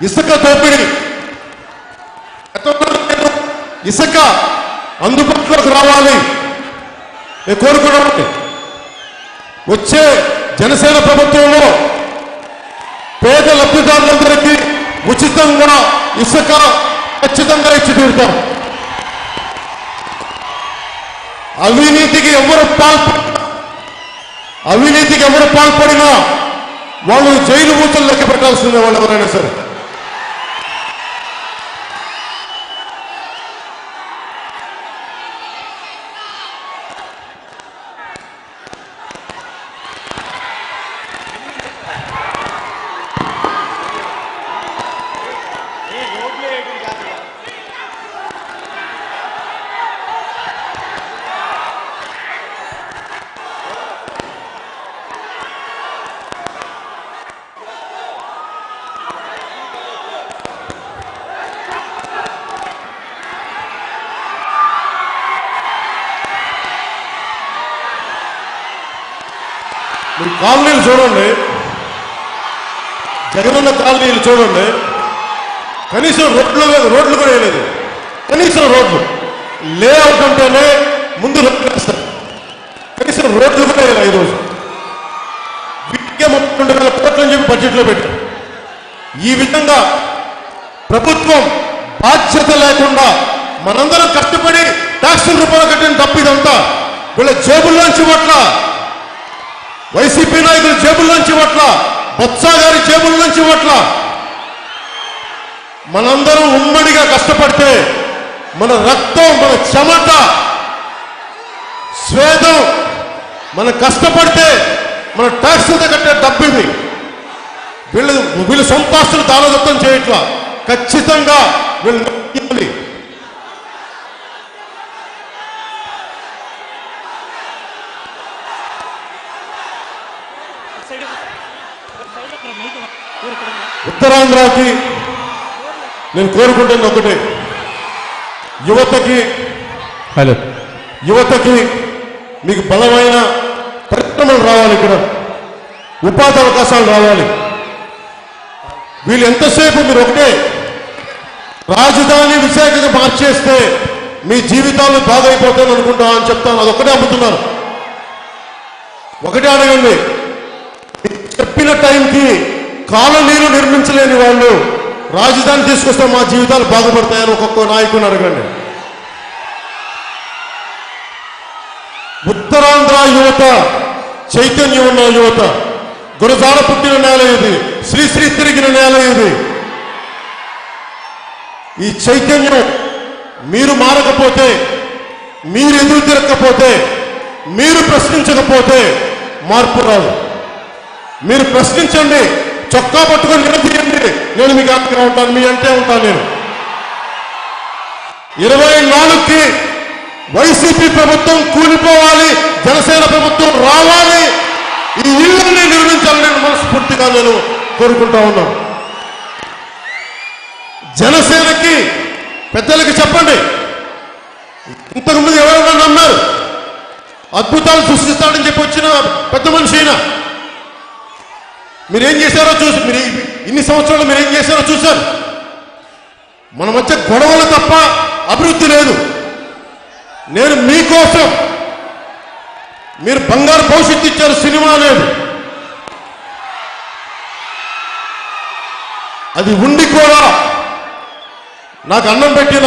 ఇసుక దోపిడీ, ఇసుక అందుబాటులోకి రావాలి నేను కోరుకున్నామండి. వచ్చే జనసేన ప్రభుత్వంలో పేద లబ్ధిదారులందరికీ ఉచితంగా ఇసుక ఖచ్చితంగా ఇచ్చి తీరుతాం. అవినీతికి ఎవరు పాల్పడినా వాళ్ళు జైలు మూతలు లెక్క పెట్టాల్సిందే, వాళ్ళు ఎవరైనా సరే. ఈ కాలనీలు చూడండి, జగనన్న కాలనీలు చూడండి, కనీసం రోడ్లు కూడా వేయలేదు. కనీసం రోడ్లు లేఅవుట్ ఉంటేనే ముందు రోడ్లు వేస్తారు, కనీసం రోడ్లు కూడా వేయాలి. ఈరోజు వీటికే 32,000 కోట్లు అని చెప్పి బడ్జెట్లో పెట్టారు. ఈ విధంగా ప్రభుత్వం బాధ్యత లేకుండా మనందరం కష్టపడి ట్యాక్సుల రూపంలో కట్టిన డబ్బు ఇదంతా వీళ్ళ జేబుల్లోంచి పట్ల, వైసీపీ నాయకుల జేబుల్లోంచి పట్ల, బొత్స గారి జేబుల్లోంచి పట్ల మనందరం ఉమ్మడిగా కష్టపడితే మన రక్తం, మన చెమట, స్వేదం, మన కష్టపడితే మన ట్యాక్సులతో కట్టే డబ్బు ఇది. వీళ్ళు సొంత ఆస్తులు దానదత్తం చేయట్లా, ఖచ్చితంగా వీళ్ళు ఉత్తరాంధ్రకి నేను కోరుకుంటుంది ఒకటే, యువతకి మీకు బలమైన పరిశ్రమలు రావాలి, ఇక్కడ ఉపాధి అవకాశాలు రావాలి. వీళ్ళు ఎంతసేపు మీరు ఒకటే రాజధాని విశాఖగా మార్చేస్తే మీ జీవితాలు బాగైపోతాయని అనుకుంటాం అని చెప్తాను. అదొక్కటే అమ్ముతున్నారు. ఒకటే అడగండి, చెప్పిన టైంకి కాలనీలు నిర్మించలేని వాళ్ళు రాజధాని తీసుకొస్తే మా జీవితాలు బాగుపడతాయని ఒక్కొక్క నాయకుని అడగండి. ఉత్తరాంధ్ర యువత చైతన్యం ఉన్న యువత, గురజాడ పుట్టిన నేల ఇది, శ్రీశ్రీ తిరిగిన నేల ఇది. ఈ చైతన్యం మీరు మారకపోతే, మీరు ఎదురు తిరగకపోతే, మీరు ప్రశ్నించకపోతే మార్పు రాదు. మీరు ప్రశ్నించండి, చొక్కా పట్టుకొని నిలదీయండి, నేను మీకు అంతగా ఉంటాను, మీ అంటే ఉంటాను నేను. 24కి వైసీపీ ప్రభుత్వం కూలిపోవాలి, జనసేన ప్రభుత్వం రావాలి, ఈ ఇళ్ళని నిర్మించాలని మనస్ఫూర్తిగా నేను కోరుకుంటా ఉన్నాను. జనసేనకి పెద్దలకి చెప్పండి, ఇంతకుముందు ఎవరైనా నమ్మారు అద్భుతాలు సృష్టిస్తాడని చెప్పి వచ్చిన పెద్ద మనిషి అయినా మీరేం చేశారో చూసి, మీరు ఇన్ని సంవత్సరాలు మీరేం చేశారో చూశారు. మన మధ్య గొడవలు తప్ప అభివృద్ధి లేదు. నేను మీకోసం, మీరు బంగారు భవిష్యత్తు ఇచ్చారు, సినిమా లేదు. అది ఉండి కూడా నాకు అన్నం పెట్టిన,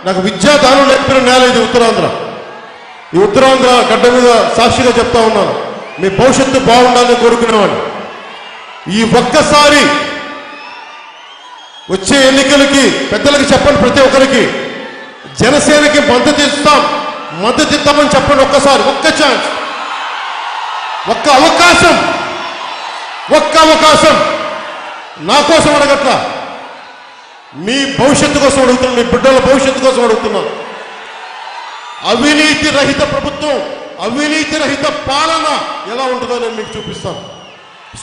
నాకు విద్యాదానం నేర్పిన నేల ఇది ఉత్తరాంధ్ర. ఈ ఉత్తరాంధ్ర గడ్డ మీద సాక్షిగా చెప్తా ఉన్నాను, మీ భవిష్యత్తు బాగుండాలని కోరుకునేవాడిని. ఈ ఒక్కసారి వచ్చే ఎన్నికలకి పెద్దలకి చెప్పండి, ప్రతి ఒక్కరికి జనసేనకి మద్దతు ఇస్తామని చెప్పండి. ఒక్కసారి, ఒక్క ఛాన్స్, ఒక్క అవకాశం నా కోసం అడగట్లా, మీ భవిష్యత్తు కోసం అడుగుతున్నాను, మీ బిడ్డల భవిష్యత్తు కోసం అడుగుతున్నాను. అవినీతి రహిత ప్రభుత్వం, అవినీతి రహిత పాలన ఎలా ఉంటుందో నేను మీకు చూపిస్తాను.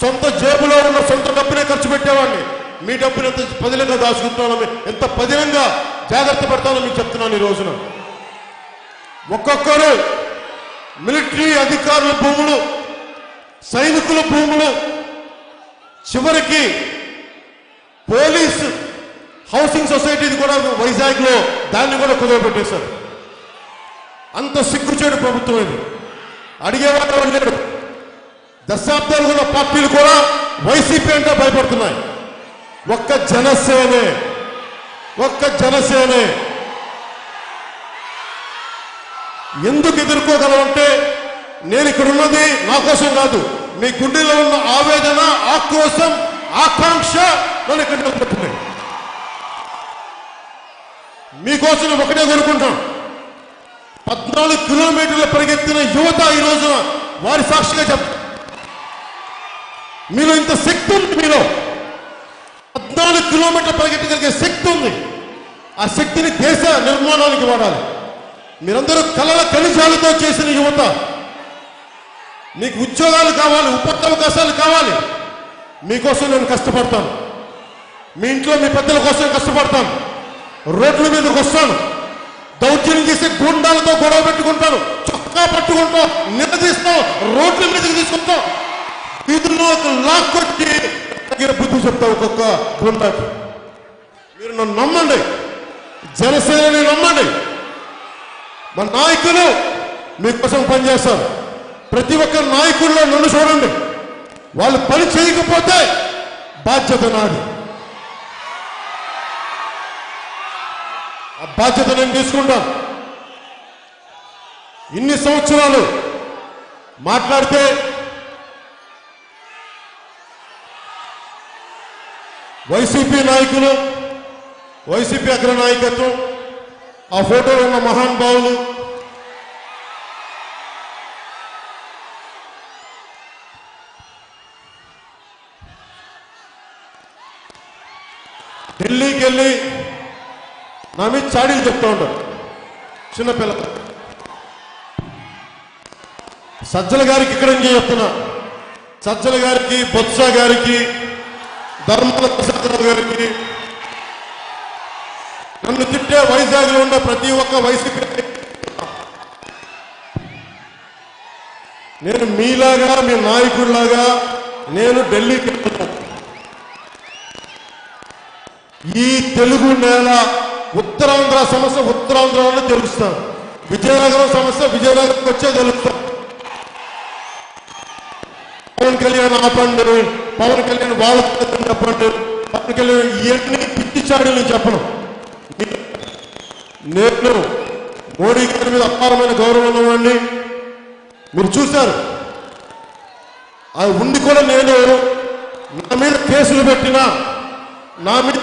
సొంత జేబులో ఉన్న సొంత డబ్బునే ఖర్చు పెట్టేవాడిని, మీ డబ్బుని ఎంత పదిలంగా దాచుకుంటున్నానో, ఎంత పదిలంగా జాగ్రత్త పడతానో మీకు చెప్తున్నాను. ఈ రోజున ఒక్కొక్కరు మిలిటరీ అధికారుల భూములు, సైనికుల భూములు, చివరికి పోలీసు హౌసింగ్ సొసైటీది కూడా వైజాగ్లో దాన్ని కూడా కుదరబెట్టేశారు. అంత సిగ్గుచేడు ప్రభుత్వం ఇది. అడిగేవాడు లేడు. దశాబ్దాలు ఉన్న పార్టీలు కూడా వైసీపీ అంటే భయపడుతున్నాయి. ఒక్క జనసేనే ఎందుకు ఎదుర్కోగలమంటే, నేను ఇక్కడ ఉన్నది నా కోసం కాదు, మీ గుండెలో ఉన్న ఆవేదన, ఆక్రోశం, ఆకాంక్ష నన్ను ఇక్కడ నిలబెట్టినాయి. మీకోసం ఒకటే కోరుకుంటాం. 14 కిలోమీటర్లు పరిగెత్తిన యువత ఈ రోజున వారి సాక్షిగా చెప్తారు, మీలో ఇంత శక్తి ఉంది. మీలో 14 కిలోమీటర్లు పరిగెత్తగలిగే శక్తి ఉంది. ఆ శక్తిని దేశ నిర్మాణానికి వాడాలి. మీరందరూ కళల కణిజాలతో చేసిన యువత. మీకు ఉద్యోగాలు కావాలి, ఉపాధి అవకాశాలు కావాలి. మీకోసం నేను కష్టపడతాను, మీ ఇంట్లో మీ పెద్దల కోసం కష్టపడతాను, రోడ్ల మీదకి వస్తాను, దౌర్జన్యం చేసే గుండాలతో గొడవ పెట్టుకుంటాను, చొక్కా పట్టుకుంటాం, నిలదీస్తాం, రోడ్ల మీదకి తీసుకుంటాం. వీధుల్లో లాక్కొట్టి దగ్గర బుద్ధి చెప్తా ఒక్కొక్క గుండాకి. మీరు నన్ను నమ్మండి, జనసేనని నమ్మండి. మా నాయకులు మీకోసం పనిచేస్తారు. ప్రతి ఒక్క నాయకుల్లో నన్ను చూడండి. వాళ్ళు పని చేయకపోతే బాధ్యత నాది. ఆ బాధ్యత నేను తీసుకుంటాను. ఇన్ని సంవత్సరాలు మాట్లాడితే వైసీపీ నాయకులు, వైసీపీ అగ్ర నాయకత్వం, ఆ ఫోటోలో ఉన్న మహానుభావులు, ఢిల్లీకి వెళ్ళి నా మీద చాడీలు చెప్తా ఉంటారు చిన్నపిల్లలు. సజ్జల గారికి ఇక్కడ నుంచి చెప్తున్నా, సజ్జల గారికి, బొత్స గారికి, ధర్మాల ప్రసాదరావు గారికి, నన్ను తిట్టే వైజాగ్ లో ఉన్న ప్రతి ఒక్క వైసీపీ నేను మీలాగా, మీ నాయకుడిలాగా నేను ఢిల్లీకి వెళ్తున్నాను. ఈ తెలుగు నేల ఉత్తరాంధ్ర సమస్య ఉత్తరాంధ్రలో తెలుస్తాను. విజయనగరం సమస్య విజయనగరం వచ్చే తెలుస్తాను. పవన్ కళ్యాణ్ ఆపండి, పవన్ కళ్యాణ్ వాళ్ళ చెప్పండి, పవన్ కళ్యాణ్ ఇవన్నీ పిచ్చి చాడీలు చెప్పను. నేను మోడీ గారి మీద అపారమైన గౌరవం ఉన్నవాడిని మీరు చూశారు. అది ఉండి కూడా నేను నా మీద కేసులు పెట్టినా, నా మీద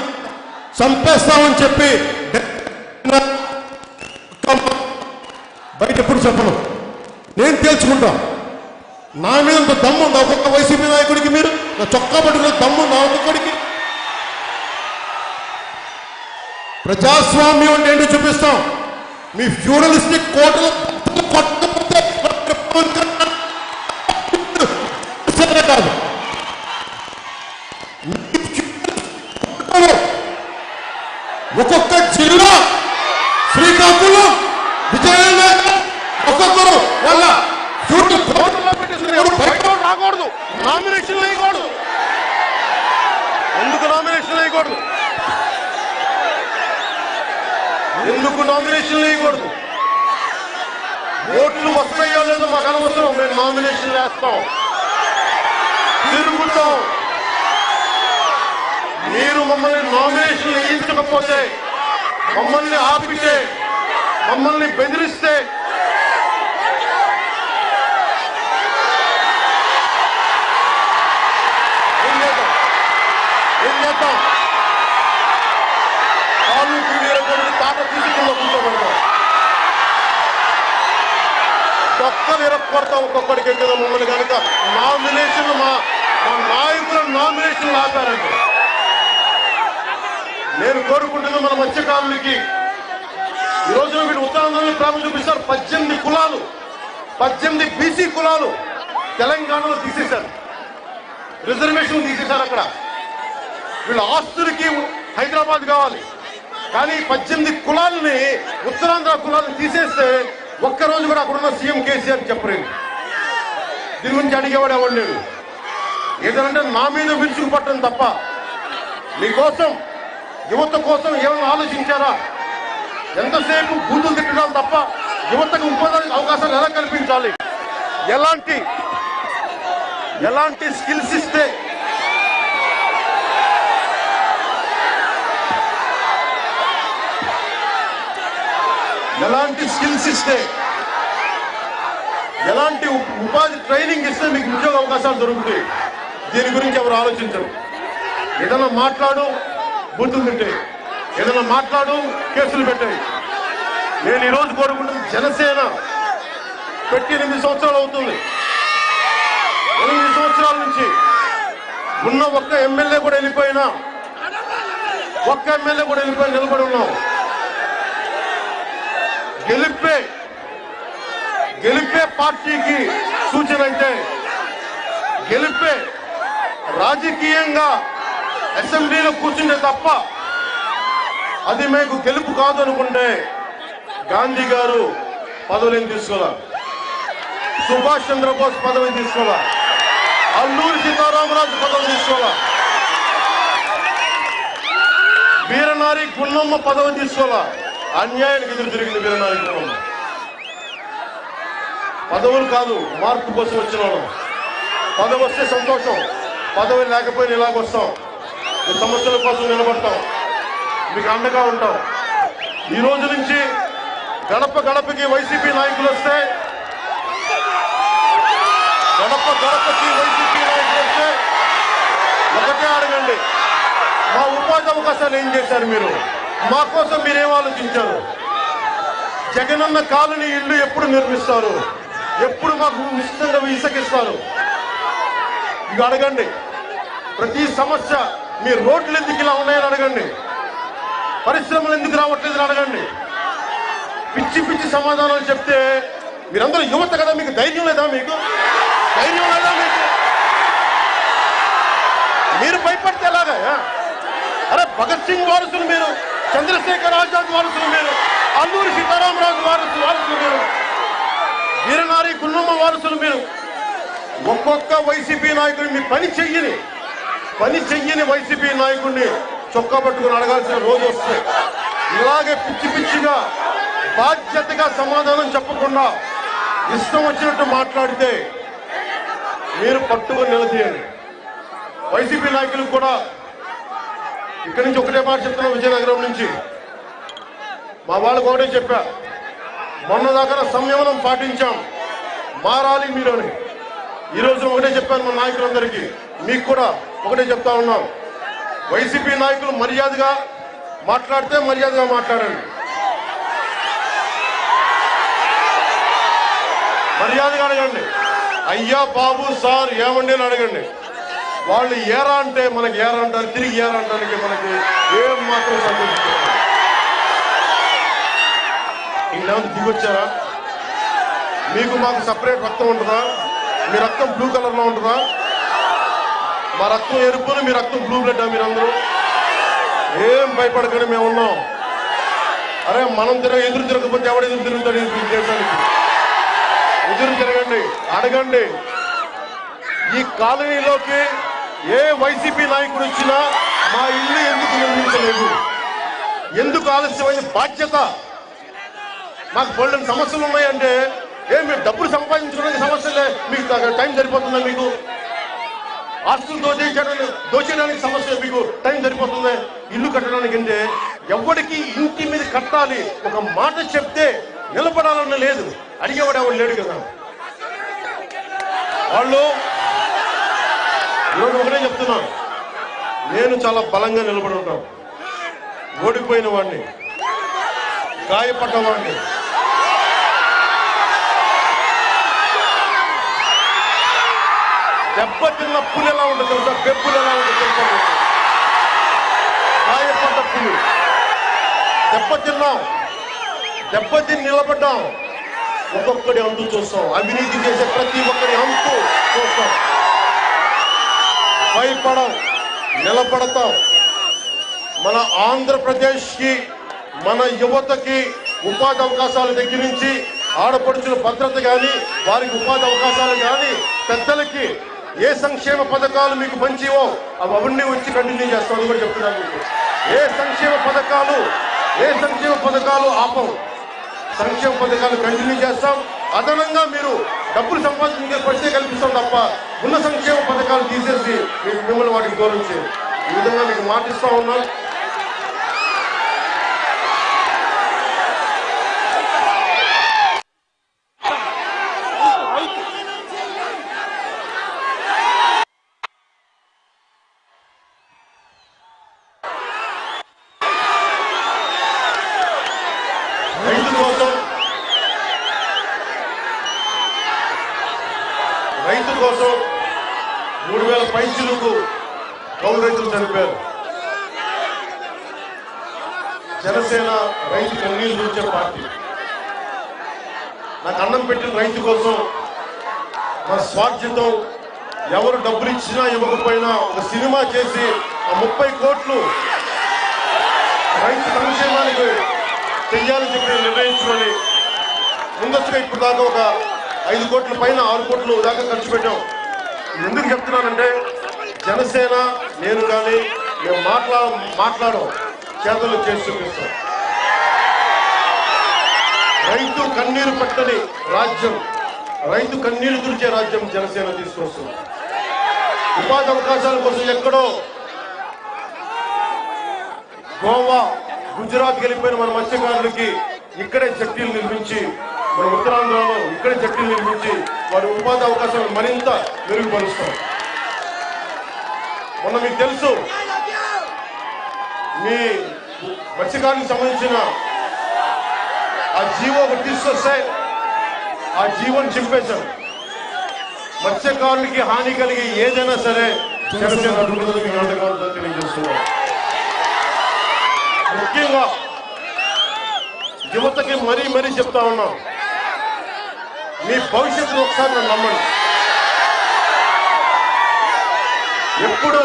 చంపేస్తామని చెప్పి బయట ఎప్పుడు చెప్పను. నేను తేల్చుకుంటా. నా మీద అంత దమ్ముంది ఒక్కొక్క వైసీపీ నాయకుడికి. మీరు నా చొక్కా పట్టుకునే దమ్ముంది ఒక్కొక్కడికి. ప్రజాస్వామ్యం అంటే ఏంటో చూపిస్తాం. మీ ఫ్యూడలిస్టిక్ కోటలు కాదు. ఒక్కొక్క జిల్లా, శ్రీకాకుళం, విజయనగరం, ఒక్కొక్కరు వాళ్ళ రాకూడదు, నామినేషన్ వేయకూడదు. ఎందుకు నామినేషన్ వేయకూడదు? ఎందుకు నామినేషన్ వేయకూడదు? ఓట్లు వస్తాయో లేదో మాకు అనవసరం. మేము నామినేషన్ వేస్తాం, తిరుగుతాం. మీరు మమ్మల్ని నామినేషన్ వేయించకపోతే, మమ్మల్ని ఆపితే, మమ్మల్ని బెదిరిస్తే ఏం చేద్దాం? తాలూకు వీరకొని తాట తీసుకుని కూర్చోబడతాం. ఒక్కరు ఇరక్కొడతాం ఒక్కొక్కడికి కదా మమ్మల్ని కనుక నామినేషన్ మా నాయకుల నామినేషన్ ఆపారంటే. నేను కోరుకుంటున్నా మన మత్స్యకారులకి ఈ రోజున వీళ్ళు ఉత్తరాంధ్రలో ప్రేమ చూపిస్తారు. 18 కులాలు, 18 బీసీ కులాలు తెలంగాణలో తీసేశారు, రిజర్వేషన్ తీసేశారు. అక్కడ వీళ్ళ ఆస్తులకి హైదరాబాద్ కావాలి, కానీ 18 కులాలని, ఉత్తరాంధ్ర కులాలను తీసేస్తే ఒక్కరోజు కూడా అక్కడున్న సీఎం కేసీఆర్ చెప్పలేదు. దీని గురించి అడిగేవాడు ఎవరు లేడు. ఏదంటే నా మీద విరుచుకు పట్టడం తప్ప మీకోసం, యువత కోసం ఏమైనా ఆలోచించారా? ఎంతసేపు బూతులు తిట్టడం తప్ప యువతకు ఉపాధి అవకాశాలు ఎలా కల్పించాలి, ఎలాంటి స్కిల్స్ ఇస్తే ఎలాంటి ఉపాధి ట్రైనింగ్ ఇస్తే మీకు ఉద్యోగ అవకాశాలు దొరుకుతాయి. దీని గురించి ఎవరు ఆలోచించరు. ఏదైనా మాట్లాడు బూతులు తింటాయి, ఏదైనా మాట్లాడు కేసులు పెట్టాయి. నేను ఈరోజు కోరుకుంటున్న జనసేన పెట్టి 8 సంవత్సరాలు అవుతుంది. 8 సంవత్సరాల నుంచి ఉన్న ఒక్క ఎమ్మెల్యే కూడా వెళ్ళిపోయినా, నిలబడి ఉన్నాం. గెలిపే పార్టీకి సూచన అంటే, గెలిపే రాజకీయంగా అసెంబ్లీలో కూర్చుంటే తప్ప అది మీకు గెలుపు కాదు అనుకుంటే గాంధీ గారు పదవిని తీసుకోవాలి, సుభాష్ చంద్రబోస్ పదవిని తీసుకోవాలి, అల్లూరి సీతారామరాజు పదవి తీసుకోవాలా, వీరనారి గున్నమ్మ పదవి తీసుకోవాలా. అన్యాయానికి ఎదురు తిరిగింది వీరనారి గున్నమ్మ. పదవులు కాదు, మార్పు కోసం వచ్చిన వాళ్ళం. పదవి వస్తే సంతోషం, పదవి లేకపోయినా ఇలాగొస్తాం, మీ సమస్యల కోసం నిలబడతాం, మీకు అండగా ఉంటాం. ఈ రోజు నుంచి గడప గడపకి వైసీపీ నాయకులు వస్తే, గడప గడపకి వైసీపీ నాయకులు వస్తే ఒకటే అడగండి, మా ఉపాధి అవకాశాలు ఏం చేశారు మీరు? మా కోసం మీరేం ఆలోచించారు? జగనన్న కాలనీ ఇల్లు ఎప్పుడు నిర్మిస్తారు? ఎప్పుడు మాకు నిశ్చితంగా ఇసుకిస్తారు? ఇక అడగండి. ప్రతి సమస్య, మీ రోడ్లు ఎందుకు ఇలా ఉన్నాయని అడగండి, పరిశ్రమలు ఎందుకు రావట్లేదని అడగండి. పిచ్చి పిచ్చి సమాధానాలు చెప్తే మీరందరూ యువత కదా, మీకు ధైర్యం లేదా? మీకు ధైర్యం లేదా? మీరు భయపడితే ఎలాగా? అరే భగత్ సింగ్ వారసులు మీరు, చంద్రశేఖర్ ఆజాద్ వారసులు మీరు, అల్లూరి సీతారామరాజు వారసులు మీరు, వీరనారి గున్నమ్మ వారసులు మీరు. ఒక్కొక్క వైసీపీ నాయకుడిని, మీ పని చెయ్యని వైసీపీ నాయకుడిని చొక్కా పట్టుకుని అడగాల్సిన రోజు వస్తే, ఇలాగే పిచ్చి పిచ్చిగా బాధ్యతగా సమాధానం చెప్పకుండా ఇష్టం వచ్చినట్టు మాట్లాడితే మీరు పట్టుకొని నిలదీయండి. వైసీపీ నాయకులకు కూడా ఇక్కడి నుంచి ఒకటే మాట చెప్తున్నా, విజయనగరం నుంచి మా వాళ్ళకు ఒకటే చెప్పా, మొన్నదాకా సంయమనం పాటించాం, మారాలి మీరు అని. ఈరోజు ఒకటే చెప్పాను మన నాయకులందరికీ, మీకు కూడా ఒకటే చెప్తా ఉన్నాం, వైసీపీ నాయకులు మర్యాదగా మాట్లాడితే మర్యాదగా మాట్లాడండి, మర్యాదగా అడగండి. అయ్యా బాబు సార్ ఏమండి అని అడగండి. వాళ్ళు ఏరా అంటే మనకి ఏరా అంటారు, తిరిగి ఏరా అంటానికి మనకి ఏం మాత్రం సంతోషిస్తారు. ఇంకేమైనా దిగొచ్చారా? మీకు మాకు సపరేట్ రక్తం ఉంటుందా? మీ రక్తం బ్లూ కలర్ లో ఉంటుందా? మా రక్తం ఎరుపును, మీ రక్తం బ్లూ బ్లడ్. మీరందరూ ఏం భయపడకండి, మేము ఉన్నాం. అరే మనం ఎదురు తిరగకపోతే ఎవడు ఎదురు తిరుగుతాడు ఈ దేశానికి? ఎదురు తిరగండి, అడగండి. ఈ కాలనీలోకి ఏ వైసీపీ నాయకుడు వచ్చినా మా ఇల్లు ఎందుకు నిర్మించలేదు, ఎందుకు ఆలస్యమైన బాధ్యత? మాకు బోల్డెన్ సమస్యలు ఉన్నాయంటే మీరు డబ్బులు సంపాదించుకోవడానికి సమస్యలే, మీకు టైం సరిపోతుందా? మీకు ఆస్తులు దోచేయడానికి సమస్య, మీకు టైం సరిపోతుందా? ఇల్లు కట్టడానికి అంటే ఎవరికి ఇంటి మీద కట్టాలి ఒక మాట చెప్తే నిలబడాలన్న లేదు, అడిగేవాడు ఎవడు లేడు కదా. వాళ్ళు ఈరోజు ఒకటే చెప్తున్నా, నేను చాలా బలంగా నిలబడి ఉంటాను. ఓడిపోయిన వాడిని, గాయపడ్డ వాడిని, దెబ్బతిన్న పులి ఎలా ఉంటుంది తెలుసా? పెప్పులు ఎలా ఉంటుంది తెలుసా? గాయపడ్డ పులి. దెబ్బతిని నిలబడ్డాం. ఒక్కొక్కడి అంతు చూస్తాం, అవినీతి చేసే ప్రతి ఒక్కరి అంతు చూస్తాం. భయపడం, నిలబడతాం. మన ఆంధ్రప్రదేశ్కి, మన యువతకి ఉపాధి అవకాశాల దగ్గర నుంచి ఆడపడుచుల భద్రత కానీ, వారికి ఉపాధి అవకాశాలు కానీ, పెద్దలకి ఏ సంక్షేమ పథకాలు మీకు మంచివో అవన్నీ వచ్చి కంటిన్యూ చేస్తాం. అది కూడా చెప్తున్నాను మీకు. ఏ సంక్షేమ పథకాలు ఆపం, సంక్షేమ పథకాలు కంటిన్యూ చేస్తాం. అదనంగా మీరు డబ్బులు సంపాదించే పరిస్థితి కల్పిస్తాం తప్ప ఉన్న సంక్షేమ పథకాలు తీసేసి మిమ్మల్ని వాటికి దూరం చేయాలి. ఈ విధంగా మీకు మాటిస్తా ఉన్నాను. రైతు కోసం 3,000 పైచీలకు కౌలు రైతులు చనిపోయారు. జనసేన రైతు కన్నీళ్లు గురించే పార్టీ. నాకు అన్నం పెట్టిన రైతు కోసం నా స్వార్థితం, ఎవరు డబ్బులు ఇచ్చినా ఇవ్వకపోయినా ఒక సినిమా చేసి ఆ 30 కోట్లు రైతు సంక్షేమానికి చెయ్యాలని చెప్పి నిర్ణయించుకొని ముందస్తుగా ఇప్పుడు దాకా ఒక 5 కోట్ల పైన 6 కోట్లు దాకా ఖర్చు పెట్టాం. ఎందుకు చెప్తున్నానంటే జనసేన నేను కానీ మేము మాట్లాడడం చేతలు చేసి చూపిస్తాం. రైతు కన్నీరు పట్టని రాజ్యం, రైతు కన్నీరు తుడిచే రాజ్యం జనసేన తీసుకొస్తుంది. ఉపాధి అవకాశాల కోసం ఎక్కడో గోవా, గుజరాత్ వెళ్ళిపోయిన మన మత్స్యకారులకి ఇక్కడే జట్టీలు నిర్మించి, మన ఉత్తరాంధ్రలో ఇక్కడే జట్టీలు నిర్మించి వారి ఉపాధి అవకాశాలు మరింత మెరుగుపరుస్తాం. మొన్న మీకు తెలుసు, మీ మత్స్యకారులకు సంబంధించిన ఆ జీవో ఒకటి తీసుకొస్తే ఆ జీవోని చింపేశాం. మత్స్యకారులకి హాని కలిగి ఏదైనా సరే జనసేన అడ్డుకుందని మీ నాటకాలతో తెలియజేస్తున్నాం. ముఖ్యంగా యువతకి మరీ చెప్తా ఉన్నాం, మీ భవిష్యత్తును ఒకసారి నన్ను నమ్మండి. ఎప్పుడు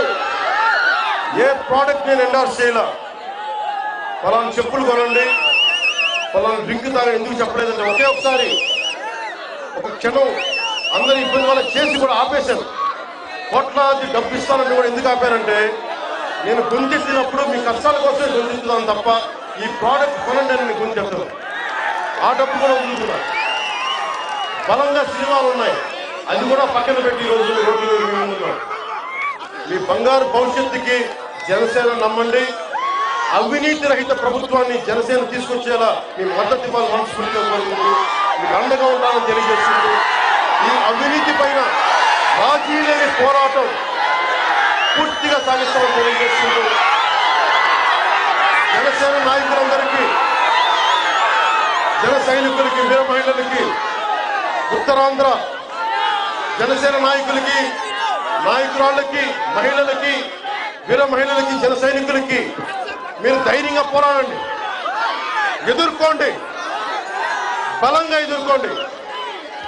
ఏ ప్రోడక్ట్ నేను ఎండార్స్ చేయాల, పలానా చెప్పులు కొనండి, పలానా డ్రింక్ తాగండి ఎందుకు చెప్పలేదంటే ఒకే ఒకసారి ఒక క్షణం అందరి ఇబ్బంది వల్ల చేసి కూడా ఆపేశాను. కోట్లాది డబ్బు ఇస్తానంటే కూడా ఎందుకు ఆపారంటే నేను గొంతెత్తినప్పుడు మీ కష్టాల కోసమే గొంతెత్తున్నాను తప్ప ఈ ప్రోడక్ట్ కొనండి అని నేను గొంతెత్తాను. ఆ డబ్బు కూడా వదులుతున్నాను. బలంగా సినిమాలు ఉన్నాయి, అది కూడా పక్కన పెట్టి ఈ రోజు రోడ్లు మీ బంగారు భవిష్యత్తుకి జనసేన నమ్మండి. అవినీతి రహిత ప్రభుత్వాన్ని జనసేన తీసుకొచ్చేలా మీ మద్దతు ఇవ్వాలి మనస్ఫూర్తిగా కోరుకుంటూ మీకు అండగా ఉండాలని తెలియజేస్తుంటూ ఈ అవినీతి పైన రాజీ లేని పోరాటం పూర్తిగా సాగిస్తామని తెలియజేస్తుంటూ జనసేన నాయకులందరికీ, జన సైనికులకి, వీర మహిళలకి, ఉత్తరాంధ్ర జనసేన నాయకులకి, నాయకురాళ్ళకి, మహిళలకి, వీర మహిళలకి, జన సైనికులకి మీరు ధైర్యంగా పోరాడండి, ఎదుర్కోండి, బలంగా ఎదుర్కోండి.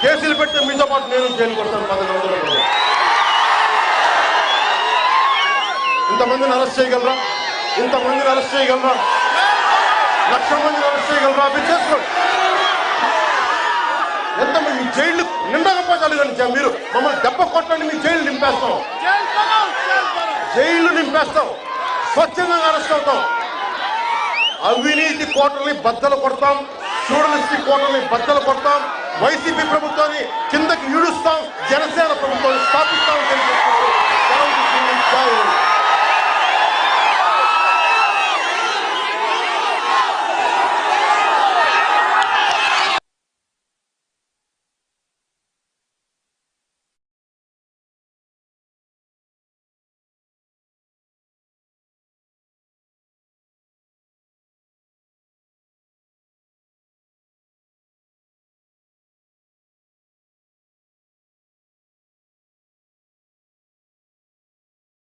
కేసులు పెడితే మీతో పాటు నేను జైలుకి వస్తాను. 10 రోజులు ఇంతమందిని అరెస్ట్ చేయగలరా? ఇంతమందిని అరెస్ట్ చేయగలరా? 1,00,000 మందిని అరెస్ట్ చేయగలరా? మీరు చేసుకోండి. ఎంతమంది మీ జైళ్ళు నిండకపోతారు కానీ మీరు మమ్మల్ని దెబ్బ కొట్టండి, మీ జైలు నింపేస్తాం, జైలు నింపేస్తాం, స్వచ్ఛందంగా అరెస్ట్ అవుతాం. అవినీతి కోటల్ని బద్దలు కొడతాం, జర్నలిస్టిక్ కోటల్ని బద్దలు కొడతాం, వైసీపీ ప్రభుత్వాన్ని కిందకి ఈడుస్తాం, జనసేన ప్రభుత్వాన్ని స్థాపిస్తామని తెలియజేస్తున్నాం.